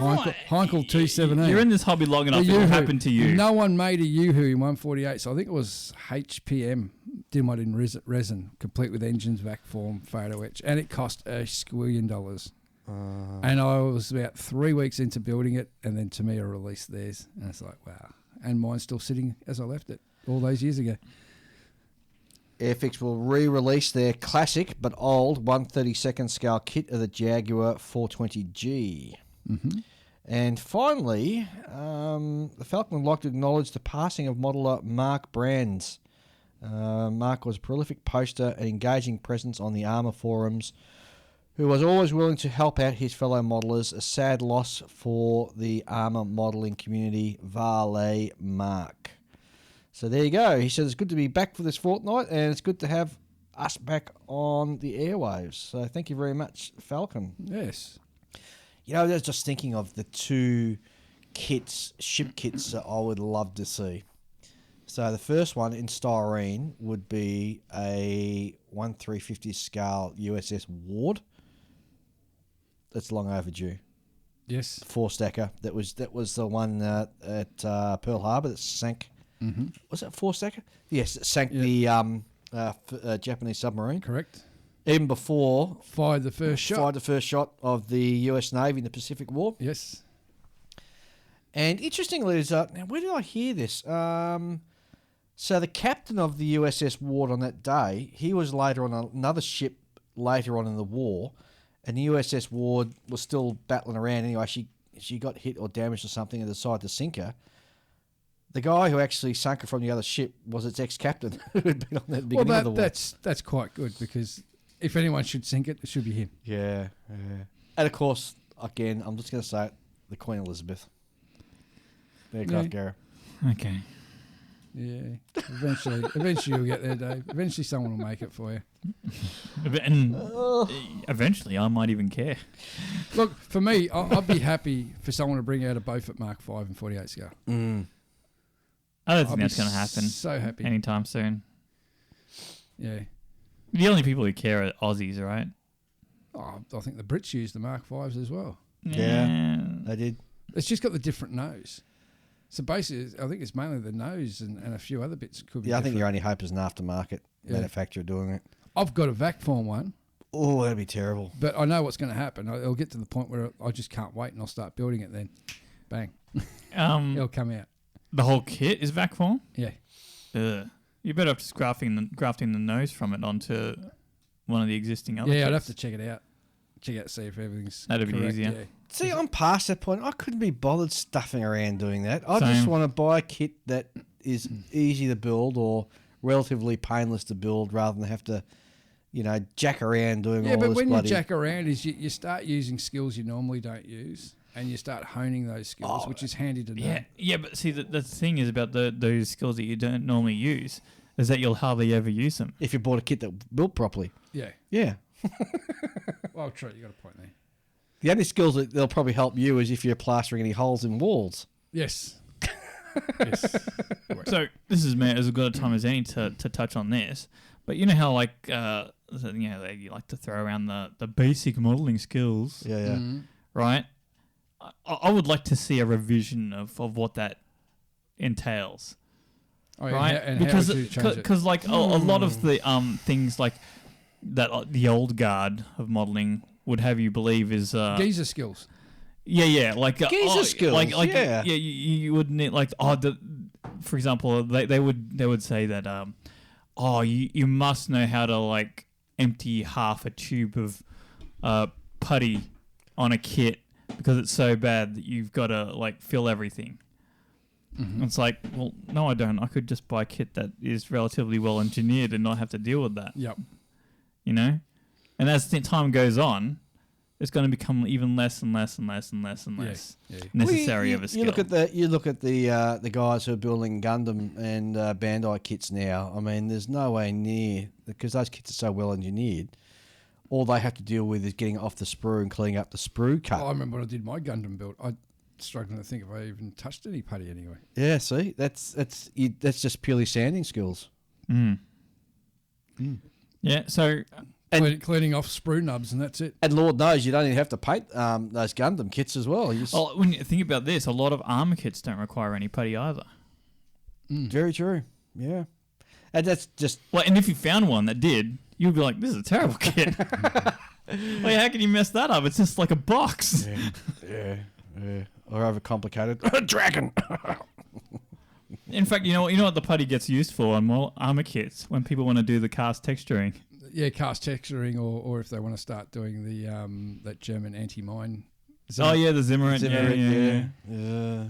Speaker 2: Heinkel 217.
Speaker 3: You're in this hobby long enough. It will happen to you.
Speaker 2: No one made a Yoo-hoo in 148, so I think it was HPM. Did one in resin, complete with engines, vac form, photo etch, and it cost $1 squillion. And I was about 3 weeks into building it, and then Tamiya released theirs, and it's like, wow. And mine's still sitting as I left it all those years ago.
Speaker 1: Airfix will re-release their classic but old 1/32 scale kit of the Jaguar 420G.
Speaker 2: Mm-hmm.
Speaker 1: And finally, the Falcon would like to acknowledge the passing of modeler Mark Brands. Mark was a prolific poster and engaging presence on the Armour forums, who was always willing to help out his fellow modelers. A sad loss for the Armour modelling community. Vale Mark. So there you go. He said it's good to be back for this fortnight, and it's good to have us back on the airwaves. So thank you very much, Falcon.
Speaker 2: Yes.
Speaker 1: You know, I was just thinking of the two ship kits that I would love to see. So the first one in styrene would be a 1/350 scale USS Ward. That's long overdue.
Speaker 2: Yes.
Speaker 1: 4-stacker. That was the one at Pearl Harbor that sank.
Speaker 2: Mm-hmm.
Speaker 1: Was it 4-stacker? Yes, it sank the Japanese submarine.
Speaker 2: Correct.
Speaker 1: Even before
Speaker 2: Fired the first
Speaker 1: shot of the US Navy in the Pacific War.
Speaker 2: Yes.
Speaker 1: And interestingly, now where did I hear this? So the captain of the USS Ward on that day, he was later on another ship later on in the war, and the USS Ward was still battling around. Anyway, she got hit or damaged or something and decided to sink her. The guy who actually sunk her from the other ship was its ex-captain who had been on that beginning of the war.
Speaker 2: That's quite good, because if anyone should sink it, it should be him.
Speaker 1: Yeah. And of course, again, I'm just going to say it, the Queen Elizabeth. Aircraft carrier.
Speaker 3: Okay.
Speaker 2: Yeah. Eventually you'll get there, Dave. Eventually someone will make it for you.
Speaker 3: And eventually I might even care.
Speaker 2: Look, for me, I'd be happy for someone to bring out a Beaufort Mark 5 and 48 scale.
Speaker 3: I don't think that's going to happen.
Speaker 2: So happy.
Speaker 3: Anytime soon.
Speaker 2: Yeah.
Speaker 3: The only people who care are Aussies, right?
Speaker 2: Oh, I think the Brits used the Mark 5s as well.
Speaker 1: Yeah, they did.
Speaker 2: It's just got the different nose. So basically, I think it's mainly the nose and a few other bits could be.
Speaker 1: Yeah, I think your only hope is an aftermarket manufacturer doing it.
Speaker 2: I've got a vac form one.
Speaker 1: Oh, that'd be terrible.
Speaker 2: But I know what's going to happen. It'll get to the point where I just can't wait, and I'll start building it then. Bang. It'll come out.
Speaker 3: The whole kit is vac form?
Speaker 2: Yeah.
Speaker 3: You better have just grafting the nose from it onto one of the existing other kits.
Speaker 2: I'd have to check it out. See if everything's
Speaker 3: That'd
Speaker 2: correct,
Speaker 3: be easier.
Speaker 2: Yeah.
Speaker 1: See, I'm past that point. I couldn't be bothered stuffing around doing that. I
Speaker 3: Same.
Speaker 1: just want to buy a kit that is easy to build or relatively painless to build rather than have to, jack around doing all this bloody...
Speaker 2: Yeah, but when you jack around is you start using skills you normally don't use, and you start honing those skills, which is handy to know.
Speaker 3: Yeah, but see, the thing is about those skills that you don't normally use is that you'll hardly ever use them.
Speaker 1: If you bought a kit that built properly.
Speaker 2: Yeah.
Speaker 1: Yeah.
Speaker 2: Well, true, you got a point there.
Speaker 1: The only skills that they'll probably help you is if you're plastering any holes in walls.
Speaker 2: Yes. Yes.
Speaker 3: So this is as good a time as any to touch on this. But you know how you like to throw around the basic modelling skills.
Speaker 1: Yeah.
Speaker 2: Mm-hmm.
Speaker 3: Right? I would like to see a revision of what that entails.
Speaker 2: Oh, yeah,
Speaker 3: right?
Speaker 2: And
Speaker 3: because
Speaker 2: how would you change it?
Speaker 3: like a lot of the things like that the old guard of modelling would have you believe is
Speaker 2: geezer skills.
Speaker 3: Yeah, like
Speaker 1: geezer skills.
Speaker 3: Like
Speaker 1: yeah,
Speaker 3: you would need like for example, they would say that you must know how to like empty half a tube of putty on a kit because it's so bad that you've got to like fill everything. Mm-hmm. It's like, well, no, I don't. I could just buy a kit that is relatively well engineered and not have to deal with that.
Speaker 2: Yep.
Speaker 3: And as time goes on, it's going to become even less and less and less and less and less necessary of a skill.
Speaker 1: You look at the guys who are building Gundam and Bandai kits now. I mean, there's no way near, because those kits are so well engineered. All they have to deal with is getting it off the sprue and cleaning up the sprue cut.
Speaker 2: I remember when I did my Gundam build, I struggling to think if I even touched any putty anyway.
Speaker 1: Yeah, see, that's just purely sanding skills.
Speaker 3: Yeah, so
Speaker 2: Cleaning off sprue nubs and that's it.
Speaker 1: And Lord knows you don't even have to paint those Gundam kits as well.
Speaker 3: when you think about this, a lot of armor kits don't require any putty either.
Speaker 1: Very true. Yeah, and that's just
Speaker 3: and if you found one that did, you'd be like, "This is a terrible kit." How can you mess that up? It's just like a box.
Speaker 1: Yeah. Or overcomplicated. Dragon.
Speaker 3: In fact, you know what the putty gets used for on more armor kits when people want to do the cast texturing.
Speaker 2: Yeah, cast texturing, or if they want to start doing the that German anti-mine.
Speaker 3: The Zimmerant.
Speaker 1: Yeah.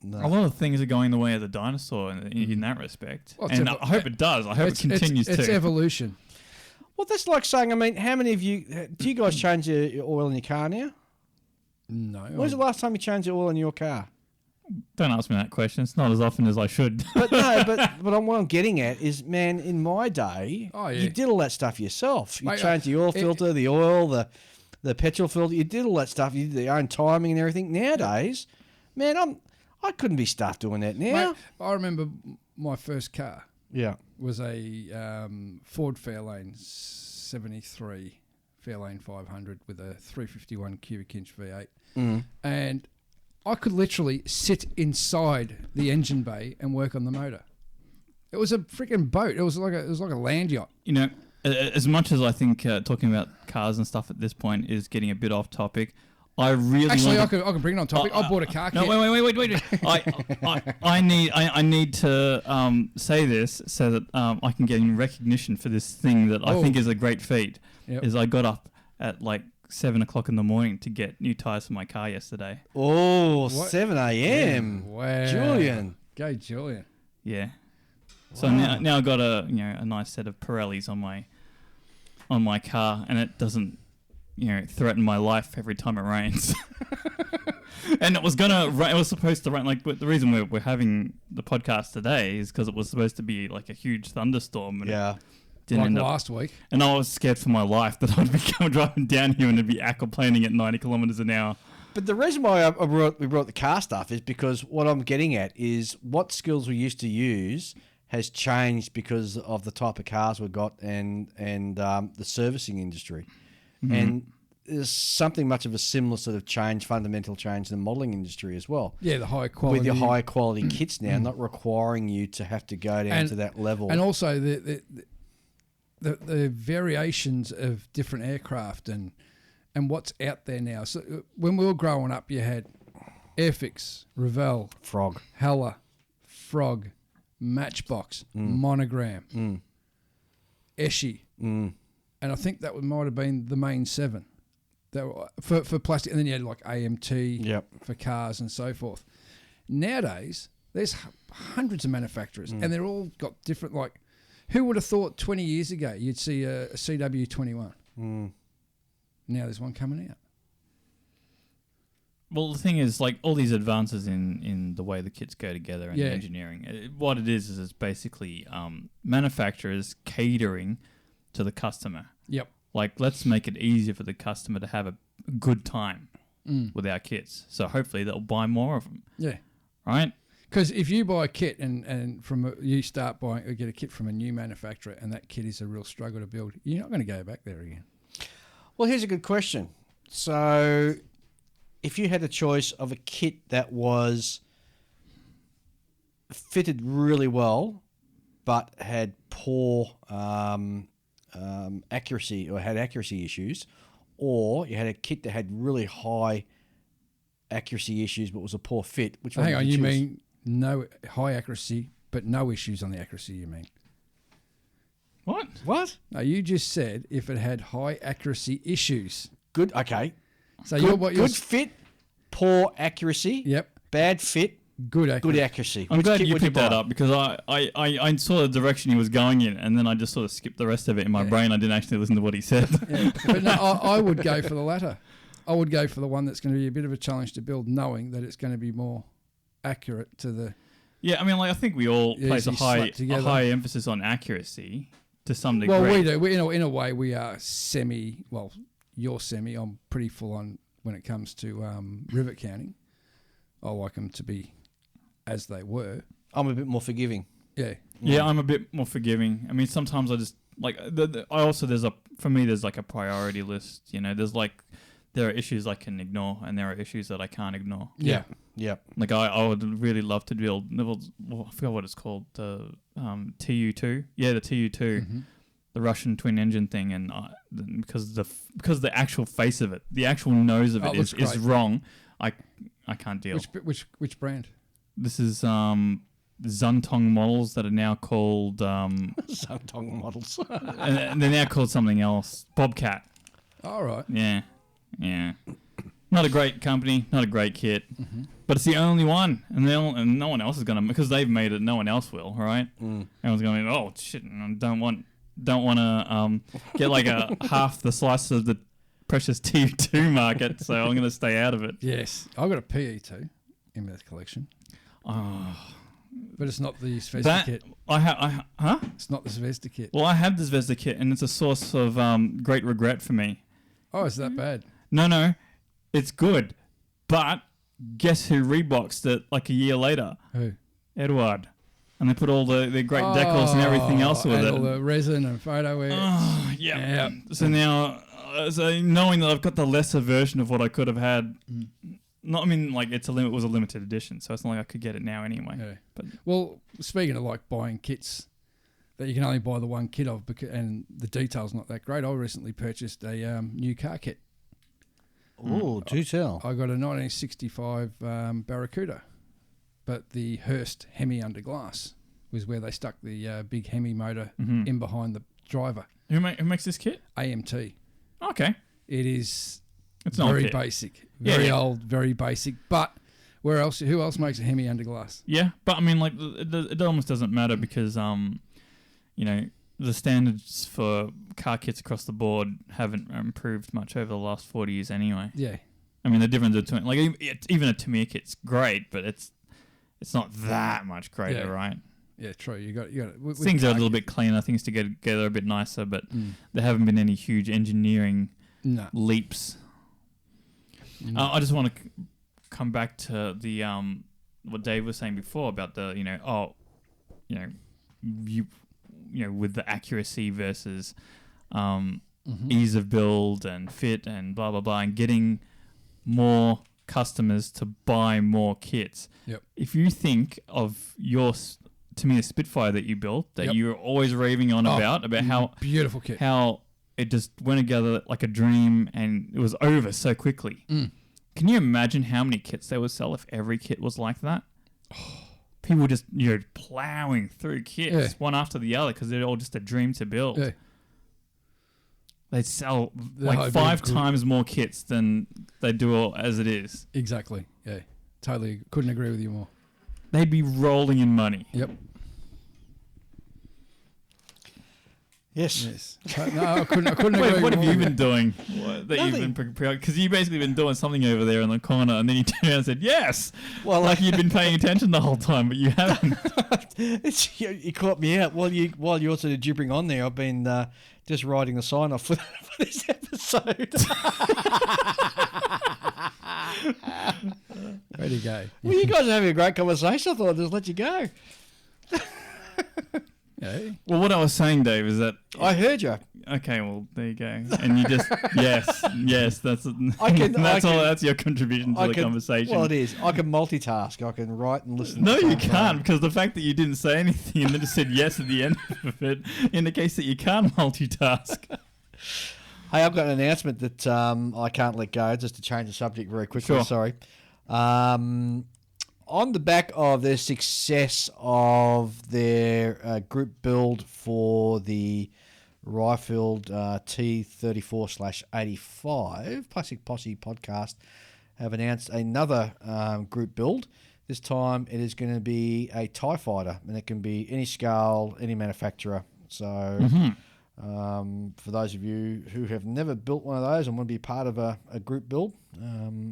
Speaker 1: No.
Speaker 3: A lot of things are going the way of the dinosaur in that respect, and I hope it does. I hope it continues to.
Speaker 2: It's evolution.
Speaker 1: Well, that's like saying, I mean, how many of you do you guys change your oil in your car now?
Speaker 2: No.
Speaker 1: When's the last time you changed the oil in your car?
Speaker 3: Don't ask me that question. It's not as often as I should.
Speaker 1: But what I'm getting at is, man, in my day, you did all that stuff yourself. You changed the oil filter, the oil, the petrol filter. You did all that stuff. You did your own timing and everything. Nowadays, man, I couldn't be stuffed doing that now.
Speaker 2: Mate, I remember my first car.
Speaker 1: Yeah.
Speaker 2: Was a Ford Fairlane 73 Fairlane 500 with a 351 cubic inch V8. And I could literally sit inside the engine bay and work on the motor. It was a freaking boat. It was like a land yacht.
Speaker 3: You know, as much as I think talking about cars and stuff at this point is getting a bit off topic, I really
Speaker 2: I can bring it on topic. I bought a car kit.
Speaker 3: No, wait. I need to say this so that I can get in recognition for this thing that I think is a great feat.
Speaker 2: Yep.
Speaker 3: Is I got up at like 7 o'clock in the morning to get new tires for my car yesterday.
Speaker 1: Oh, 7 a.m.
Speaker 2: Wow.
Speaker 1: Julian.
Speaker 2: Go Julian.
Speaker 3: Yeah. So now I've got a nice set of Pirellis on my car, and it doesn't threaten my life every time it rains. And it was supposed to rain. Like, the reason we're having the podcast today is because it was supposed to be like a huge thunderstorm. And it didn't end up
Speaker 2: last week.
Speaker 3: And I was scared for my life that I'd be driving down here and it'd be aquaplaning at 90 kilometers an hour.
Speaker 1: But the reason why we brought the car stuff is because what I'm getting at is what skills we used to use has changed because of the type of cars we've got and the servicing industry. Mm-hmm. And there's something much of a similar sort of fundamental change in the modelling industry as well.
Speaker 2: Yeah, the high quality.
Speaker 1: With your high quality kits now, not requiring you to have to go down to that level.
Speaker 2: And also the variations of different aircraft and what's out there now. So when we were growing up, you had Airfix, Revell,
Speaker 1: Frog,
Speaker 2: Heller, Frog, Matchbox, Monogram, Eschi, and I think that might have been the main 7 that were for plastic. And then you had like AMT for cars and so forth. Nowadays, there's hundreds of manufacturers, and they're all got different. Like, who would have thought 20 years ago you'd see a CW21? Now there's one coming out.
Speaker 3: Well, the thing is, like, all these advances in the way the kits go together and engineering, what it is it's basically manufacturers catering to the customer.
Speaker 2: Yep.
Speaker 3: Like, let's make it easier for the customer to have a good time with our kits. So hopefully they'll buy more of them.
Speaker 2: Yeah.
Speaker 3: Right?
Speaker 2: Because if you buy a kit and you start buying or get a kit from a new manufacturer and that kit is a real struggle to build, you're not going to go back there again.
Speaker 1: Well, here's a good question. So if you had a choice of a kit that was fitted really well but had poor accuracy or had accuracy issues, or you had a kit that had really high accuracy issues but was a poor fit, which one?
Speaker 2: Hang on,
Speaker 1: you choose?
Speaker 2: Mean no high accuracy but no issues on the accuracy, you mean?
Speaker 1: What?
Speaker 2: No, you just said if it had high accuracy issues.
Speaker 1: Good, okay.
Speaker 2: So
Speaker 1: good fit, poor accuracy.
Speaker 2: Yep.
Speaker 1: Bad fit,
Speaker 2: Good accuracy.
Speaker 1: Good accuracy.
Speaker 3: I'm
Speaker 1: Which
Speaker 3: glad
Speaker 1: kit
Speaker 3: you
Speaker 1: would
Speaker 3: picked that
Speaker 1: buy?
Speaker 3: up because I saw the direction he was going in, and then I just sort of skipped the rest of it in my brain. I didn't actually listen to what he said.
Speaker 2: Yeah. But no, I would go for the latter. I would go for the one that's going to be a bit of a challenge to build, knowing that it's going to be more accurate to the...
Speaker 3: Yeah, I mean, like I think we all place a
Speaker 2: Easy slap together.
Speaker 3: high emphasis on accuracy to some degree.
Speaker 2: Well, we do. In a way, we are semi... Well, you're semi. I'm pretty full on when it comes to rivet counting. I like them to be as they were.
Speaker 1: I'm a bit more forgiving.
Speaker 2: Yeah.
Speaker 3: Yeah, I'm a bit more forgiving. I mean, sometimes I just like. I also for me there's like a priority list. You know, there are issues I can ignore, and there are issues that I can't ignore.
Speaker 2: Yeah.
Speaker 1: Yeah.
Speaker 3: Like I would really love to build. Well, I forgot what it's called. The TU2. Yeah, the TU2,
Speaker 2: Mm-hmm.
Speaker 3: the Russian twin engine thing, and because the actual face of it, the actual nose of it
Speaker 2: looks
Speaker 3: is
Speaker 2: great.
Speaker 3: wrong. I can't deal.
Speaker 2: Which brand?
Speaker 3: This is Zuntong models that are now called
Speaker 1: Zantong models.
Speaker 3: and they're now called something else. Bobcat.
Speaker 2: All right.
Speaker 3: Yeah. Not a great company, not a great kit, but it's the only one, and no one else is gonna, because they've made it. No one else will, right? Everyone's going, oh shit, I don't want to get like a half the slice of the precious T2 market, so I'm gonna stay out of it.
Speaker 2: Yes. I've got a PE2 in my collection,
Speaker 3: Oh,
Speaker 2: but it's not the Zvezda
Speaker 3: that
Speaker 2: kit.
Speaker 3: huh?
Speaker 2: It's not the Zvezda kit.
Speaker 3: Well, I have this Zvezda kit, and it's a source of great regret for me.
Speaker 2: Oh, is that bad?
Speaker 3: No, it's good, but guess who reboxed it like a year later?
Speaker 2: Who?
Speaker 3: Edward. And they put all the great decals and everything else with
Speaker 2: and
Speaker 3: it.
Speaker 2: all the resin and photo wear.
Speaker 3: Oh, yeah.
Speaker 2: Yeah.
Speaker 3: So now, knowing that I've got the lesser version of what I could have had, not, I mean, like it was a limited edition, so it's not like I could get it now anyway.
Speaker 2: Yeah.
Speaker 3: But
Speaker 2: Well, speaking of like buying kits that you can only buy the one kit of, and the detail's not that great, I recently purchased a new car kit.
Speaker 1: Oh, do tell.
Speaker 2: I got a 1965 Barracuda, but the Hurst Hemi under glass was where they stuck the big Hemi motor in behind the driver.
Speaker 3: who makes this kit?
Speaker 2: AMT.
Speaker 3: Okay.
Speaker 2: It is
Speaker 3: It's not
Speaker 2: very
Speaker 3: kit.
Speaker 2: basic,
Speaker 3: Yeah,
Speaker 2: very
Speaker 3: yeah.
Speaker 2: old, very basic. But who else makes a Hemi under glass?
Speaker 3: Yeah, but I mean, like, it almost doesn't matter because, you know, the standards for car kits across the board haven't improved much over the last 40 years anyway.
Speaker 2: Yeah.
Speaker 3: I mean, the difference between, like, even a Tamiya kit's great, but it's not that much greater,
Speaker 2: Yeah.
Speaker 3: right?
Speaker 2: Yeah, true. You got it. With
Speaker 3: Things are a
Speaker 2: car
Speaker 3: little
Speaker 2: kit-
Speaker 3: bit cleaner, things to get together a bit nicer, but
Speaker 2: Mm.
Speaker 3: there haven't been any huge engineering
Speaker 2: No.
Speaker 3: leaps.
Speaker 2: No.
Speaker 3: I just want to come back to the what Dave was saying before about the with the accuracy versus ease of build and fit and blah blah blah, and getting more customers to buy more kits.
Speaker 2: Yep.
Speaker 3: If you think of your Tamiya Spitfire that you built, that
Speaker 2: Yep.
Speaker 3: you're always raving on about how
Speaker 2: beautiful kit.
Speaker 3: how it just went together like a dream and it was over so quickly. Can you imagine how many kits they would sell if every kit was like that? People just, plowing through kits
Speaker 2: Yeah.
Speaker 3: one after the other because they're all just a dream to build.
Speaker 2: Yeah.
Speaker 3: They'd sell
Speaker 2: The
Speaker 3: like
Speaker 2: hybrid
Speaker 3: 5
Speaker 2: group.
Speaker 3: times more kits than they do as it is.
Speaker 2: Exactly. Yeah. Totally. Couldn't agree with you more.
Speaker 3: They'd be rolling in money.
Speaker 2: Yep.
Speaker 1: Yes.
Speaker 2: Yes. No, I couldn't agree
Speaker 3: Wait, what
Speaker 2: more.
Speaker 3: have you been doing?
Speaker 1: Nothing.
Speaker 3: Because you've basically been doing something over there in the corner, and then you turned around and said, yes!
Speaker 1: Well,
Speaker 3: Like you'd been paying attention the whole time, but you haven't.
Speaker 1: you caught me out while you're sort of gibbering on there. I've been just writing the sign off for this episode.
Speaker 2: Where'd he go?
Speaker 1: Well, you guys are having a great conversation. I thought I'd just let you go.
Speaker 2: Yeah.
Speaker 3: Well, what I was saying, Dave, is that
Speaker 1: I heard you.
Speaker 3: okay. Well, there you go. And you just yes. That's that's your contribution to the conversation.
Speaker 1: Well, it is. I can multitask. I can write and listen.
Speaker 3: No,
Speaker 1: at the
Speaker 3: you
Speaker 1: same
Speaker 3: can't,
Speaker 1: time.
Speaker 3: because the fact that you didn't say anything and then just said yes at the end of it indicates that you can't multitask.
Speaker 1: Hey, I've got an announcement that I can't let go, just to change the subject very quickly.
Speaker 3: Sure.
Speaker 1: Sorry. On the back of their success of their group build for the Ryefield T34/85, Plastic Posse podcast have announced another group build. This time it is going to be a TIE fighter, and it can be any scale, any manufacturer. So for those of you who have never built one of those and want to be part of a group build,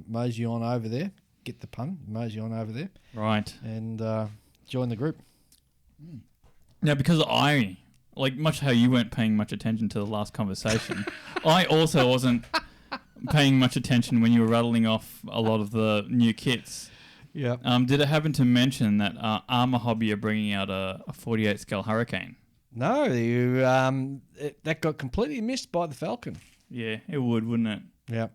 Speaker 1: mosey on over there. Get the pun, mosey on over there.
Speaker 3: Right.
Speaker 1: And join the group.
Speaker 3: Now, because I, like much how you weren't paying much attention to the last conversation, I also wasn't paying much attention when you were rattling off a lot of the new kits.
Speaker 1: Yeah.
Speaker 3: Did it happen to mention that Armour Hobby are bringing out a 48 scale Hurricane?
Speaker 1: No, that got completely missed by the Falcon.
Speaker 3: Yeah, it would, wouldn't it?
Speaker 1: Yeah.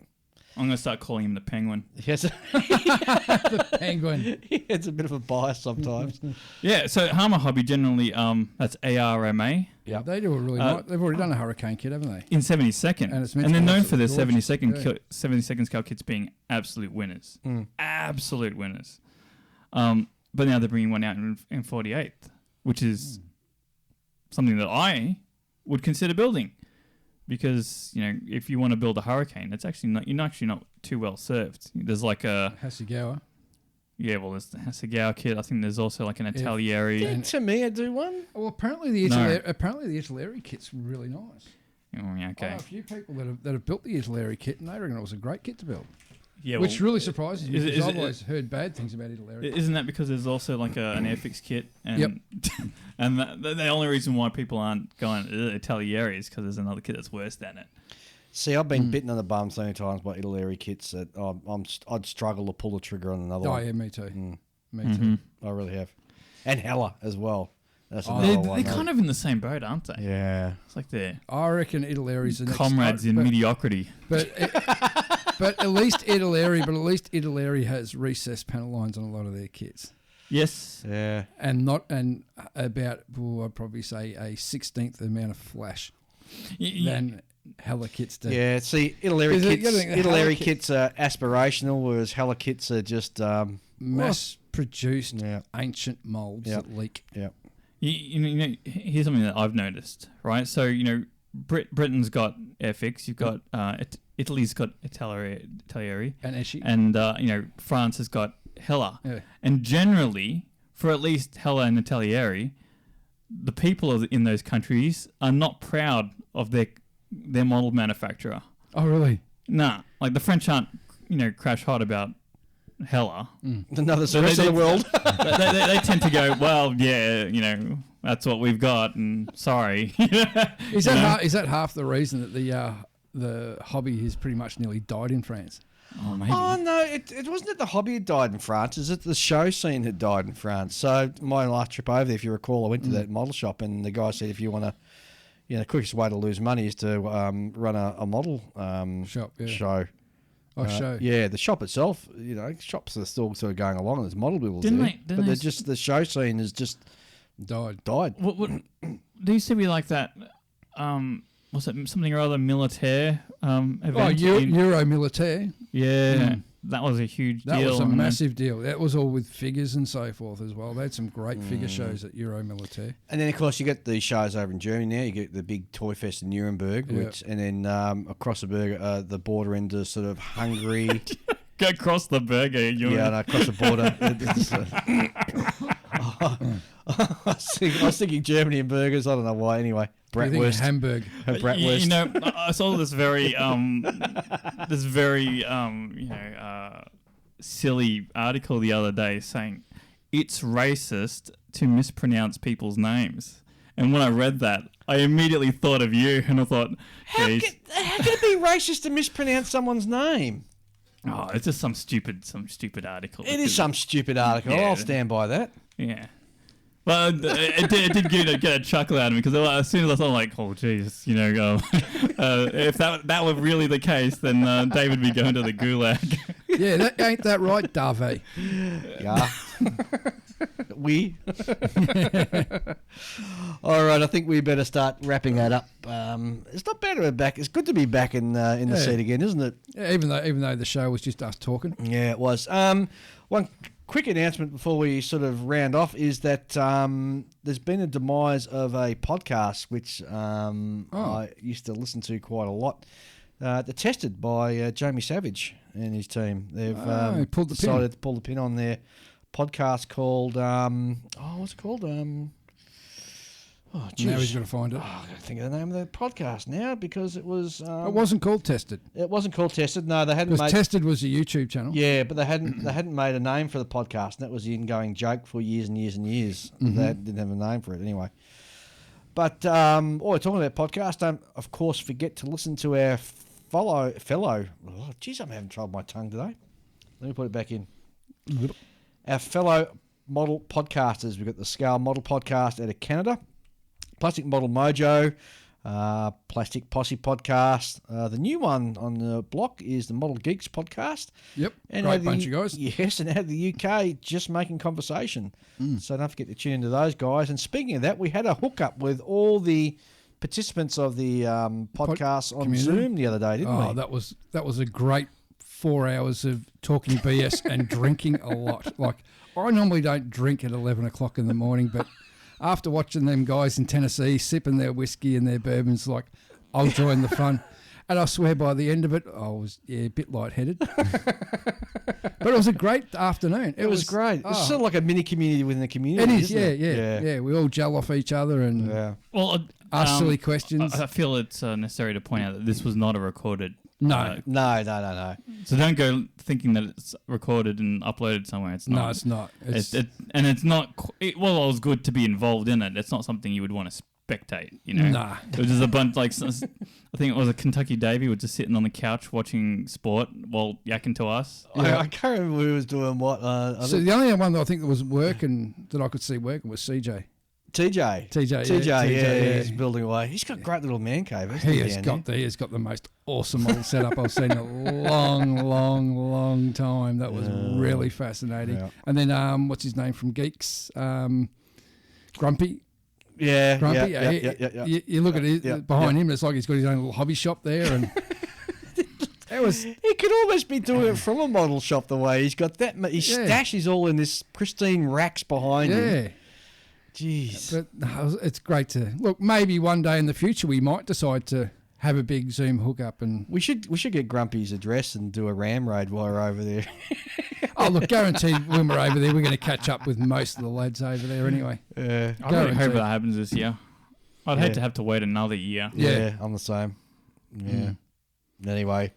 Speaker 3: I'm going to start calling him the Penguin.
Speaker 1: Yes.
Speaker 2: The Penguin.
Speaker 1: It's a bit of a bias sometimes.
Speaker 3: Yeah, so Armour Hobby generally, that's ARMA.
Speaker 1: Yeah.
Speaker 2: They do a really nice. They've already done a Hurricane kit, haven't they?
Speaker 3: In 72nd.
Speaker 2: And it's meant
Speaker 3: and
Speaker 2: to
Speaker 3: they're
Speaker 2: be
Speaker 3: known for their
Speaker 2: absolutely
Speaker 3: 72nd scale kits being absolute winners.
Speaker 1: Mm.
Speaker 3: Absolute winners. But now they're bringing one out in 48th, which is something that I would consider building. Because, if you want to build a Hurricane, it's actually not, you're actually not too well served. There's like a...
Speaker 2: Hasegawa.
Speaker 3: Yeah, well, there's the Hasegawa kit. I think there's also like an Atelieri.
Speaker 1: Did Tamiya do one?
Speaker 2: Well, apparently the Italeri kit's really nice.
Speaker 3: Oh, yeah,
Speaker 2: I
Speaker 3: okay.
Speaker 2: know a few people that have built the Italeri kit, and they reckon it was a great kit to build.
Speaker 3: Yeah,
Speaker 2: Which really surprises me, because I've
Speaker 3: it-
Speaker 2: always heard bad things about Italeri.
Speaker 3: Isn't that because there's also like an Airfix kit? And
Speaker 2: Yep.
Speaker 3: and the only reason why people aren't going Atelieri is because there's another kit that's worse than it.
Speaker 1: See, I've been bitten on the bum so many times by Italeri kits that I'd struggle to pull the trigger on another
Speaker 2: Oh,
Speaker 1: one.
Speaker 2: yeah, me too.
Speaker 1: Mm,
Speaker 2: Me
Speaker 3: Mhm.
Speaker 2: too.
Speaker 1: I really have. And Hella as well. That's
Speaker 2: Oh,
Speaker 1: another
Speaker 3: They're
Speaker 1: one.
Speaker 3: kind of in the same boat, aren't they?
Speaker 1: Yeah.
Speaker 3: It's like they're
Speaker 2: I reckon Italeri's the next...
Speaker 3: comrades in
Speaker 2: but,
Speaker 3: mediocrity.
Speaker 2: But at least Italeri has recessed panel lines on a lot of their kits.
Speaker 3: Yes.
Speaker 1: Yeah.
Speaker 2: And about, I'd probably say a 16th amount of flash than Hella kits do.
Speaker 1: Yeah, see, Italeri
Speaker 2: Is it- you
Speaker 1: kits,
Speaker 2: gotta think the Hella
Speaker 1: Italeri
Speaker 2: kit-
Speaker 1: kits are aspirational, whereas Hella kits are just...
Speaker 2: Mass-produced
Speaker 1: yeah,
Speaker 2: ancient moulds
Speaker 1: Yep.
Speaker 2: that leak.
Speaker 1: yeah.
Speaker 3: Here's something that I've noticed, right? So, Britain's got Airfix, you've got Italy's got Atelieri,
Speaker 2: And Eshi.
Speaker 3: and France has got Hella.
Speaker 2: Yeah.
Speaker 3: And generally, for at least Hella and Atelieri, the people in those countries are not proud of their model manufacturer.
Speaker 2: Oh, really?
Speaker 3: Nah, like the French aren't, crash hot about Hella.
Speaker 1: Another
Speaker 3: So
Speaker 1: rest of the world.
Speaker 3: they tend to go, well, yeah, that's what we've got, and sorry.
Speaker 2: Is that half the reason that the hobby has pretty much nearly died in France?
Speaker 3: Oh, maybe.
Speaker 1: Oh, no, it wasn't that the hobby had died in France. It's that the show scene had died in France. So my last trip over there, if you recall, I went to that model shop, and the guy said if you want to, the quickest way to lose money is to run a model
Speaker 2: Shop, yeah.
Speaker 1: show.
Speaker 2: Show.
Speaker 1: Yeah, the shop itself, shops are still sort of going along. There's model builders
Speaker 3: Didn't
Speaker 1: there.
Speaker 3: they- didn't
Speaker 1: but
Speaker 3: they
Speaker 1: they're
Speaker 3: s-
Speaker 1: just the show scene has just
Speaker 2: Died.
Speaker 1: died.
Speaker 3: What there used to be like that, was it something or other militaire event?
Speaker 2: Oh,
Speaker 3: in-
Speaker 2: Euro Militaire.
Speaker 3: yeah, that was a huge
Speaker 2: That
Speaker 3: deal.
Speaker 2: was a
Speaker 3: and then-
Speaker 2: massive deal. That was all with figures and so forth as well. They had some great figure shows at Euro Militaire.
Speaker 1: And then, of course, you get the shows over in Germany now. You get the big Toy Fest in Nuremberg,
Speaker 2: Yeah.
Speaker 1: and then across the border into sort of Hungary.
Speaker 3: Go across the burger.
Speaker 1: Yeah, no, across the border. I was thinking Germany and burgers. I don't know why. Anyway,
Speaker 2: I think
Speaker 1: bratwurst.
Speaker 2: Hamburg.
Speaker 1: Bratwurst.
Speaker 3: I saw this very, silly article the other day saying it's racist to mispronounce people's names. And when I read that, I immediately thought of you, and I thought,
Speaker 1: How can it be racist to mispronounce someone's name?
Speaker 3: oh, it's just some stupid article.
Speaker 1: It is some stupid article.
Speaker 3: Yeah.
Speaker 1: I'll stand by that.
Speaker 3: Yeah. Well, it did get a chuckle out of me because as soon as I saw, I'm like, oh, jeez, if that were really the case, then David would be going to the gulag.
Speaker 2: Yeah, ain't that right, Dave?
Speaker 1: Yeah. We. All right, I think we better start wrapping that up. It's not bad to be back. It's good to be back in the seat again, isn't it?
Speaker 2: Yeah, even though the show was just us talking.
Speaker 1: Yeah, it was. One quick announcement before we sort of round off is that there's been a demise of a podcast which I used to listen to quite a lot. They're tested by Jamie Savage and his team. They've
Speaker 2: He pulled the pin.
Speaker 1: decided to pull the pin on their podcast called what's it called?
Speaker 2: Now he's got to find it.
Speaker 1: I gotta think of the name of the podcast now because it was.
Speaker 2: It wasn't called Tested.
Speaker 1: It wasn't called Tested. No, they hadn't
Speaker 2: Because
Speaker 1: made.
Speaker 2: Tested was a YouTube channel.
Speaker 1: Yeah, but they hadn't made a name for the podcast, and that was the ingoing joke for years and years and years.
Speaker 2: Mm-hmm.
Speaker 1: They didn't have a name for it anyway. But we're talking about podcast. Don't of course forget to listen to our fellow. Oh, geez, I'm having trouble with my tongue today. Let me put it back in. Our fellow model podcasters. We've got the Scale Model Podcast out of Canada, Plastic Model Mojo, Plastic Posse Podcast. The new one on the block is the Model Geeks Podcast.
Speaker 2: Yep,
Speaker 1: And
Speaker 2: great
Speaker 1: out of
Speaker 2: bunch of guys.
Speaker 1: Yes, and out of the UK, Just Making Conversation. So don't forget to tune into those guys. And speaking of that, we had a hookup with all the participants of the podcast on
Speaker 2: community.
Speaker 1: Zoom the other day, didn't we?
Speaker 2: That was a great 4 hours of talking BS and drinking a lot. Like, I normally don't drink at 11 o'clock in the morning, but after watching them guys in Tennessee sipping their whiskey and their bourbons, like, I'll join the fun. And I swear by the end of it, I was a bit lightheaded. But it was a great afternoon.
Speaker 1: It was great. It's sort of like a mini community within the community.
Speaker 2: It is,
Speaker 1: isn't
Speaker 2: yeah. We all gel off each other and
Speaker 3: Well,
Speaker 2: ask silly questions.
Speaker 3: I feel it's necessary to point out that this was not a recorded.
Speaker 2: No.
Speaker 1: No.
Speaker 3: So don't go thinking that it's recorded and uploaded somewhere. It's not.
Speaker 2: No, it's not.
Speaker 3: It's not. Well, it was good to be involved in it. It's not something you would want to spectate. You know.
Speaker 2: Nah.
Speaker 3: It was just a bunch like. I think it was a Kentucky Davey was just sitting on the couch watching sport while yakking to us.
Speaker 1: I can't remember who was doing what.
Speaker 2: So the only one that I think that was working, that I could see working, was CJ.
Speaker 1: TJ, he's building away. He's got a great little man cave.
Speaker 2: He has got the most awesome model setup I've seen in a long time. That was really fascinating.
Speaker 1: Yeah.
Speaker 2: And then what's his name from Geeks? Grumpy.
Speaker 1: Yeah.
Speaker 2: Grumpy.
Speaker 1: Yeah.
Speaker 2: You look at behind him, it's like he's got his own little hobby shop there, and
Speaker 1: He could almost be doing it from a model shop the way he's got that. His stash is all in this pristine racks behind him.
Speaker 2: Yeah.
Speaker 1: Jeez.
Speaker 2: But no, it's great to look. Maybe one day in the future we might decide to have a big Zoom hookup, and
Speaker 1: We should get Grumpy's address and do a ram raid while we're over there.
Speaker 2: oh look, guaranteed when we're over there we're going to catch up with most of the lads over there anyway.
Speaker 3: I really
Speaker 2: Guaranteed.
Speaker 3: hope that happens this year. I'd hate to have to wait another year.
Speaker 1: Yeah, I'm the same. Yeah. Anyway,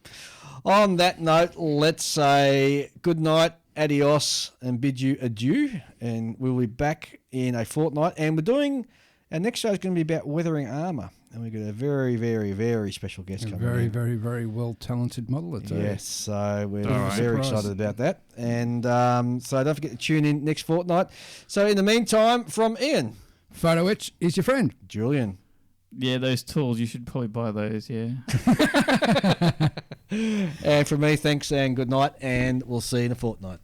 Speaker 1: on that note, let's say good night, adios, and bid you adieu. And we'll be back in a fortnight. And our next show is going to be about weathering armour. And we've got a very, very, very special guest coming
Speaker 2: Very,
Speaker 1: in.
Speaker 2: very, very well talented modeler too.
Speaker 1: Yes, so we're
Speaker 3: All right.
Speaker 1: very
Speaker 2: Surprise.
Speaker 1: excited about that. And so don't forget to tune in next fortnight. So in the meantime, from Ian.
Speaker 2: Photo Etch is your friend.
Speaker 1: Julian.
Speaker 3: Yeah, those tools, you should probably buy those, yeah.
Speaker 1: And from me, thanks and good night. And we'll see you in a fortnight.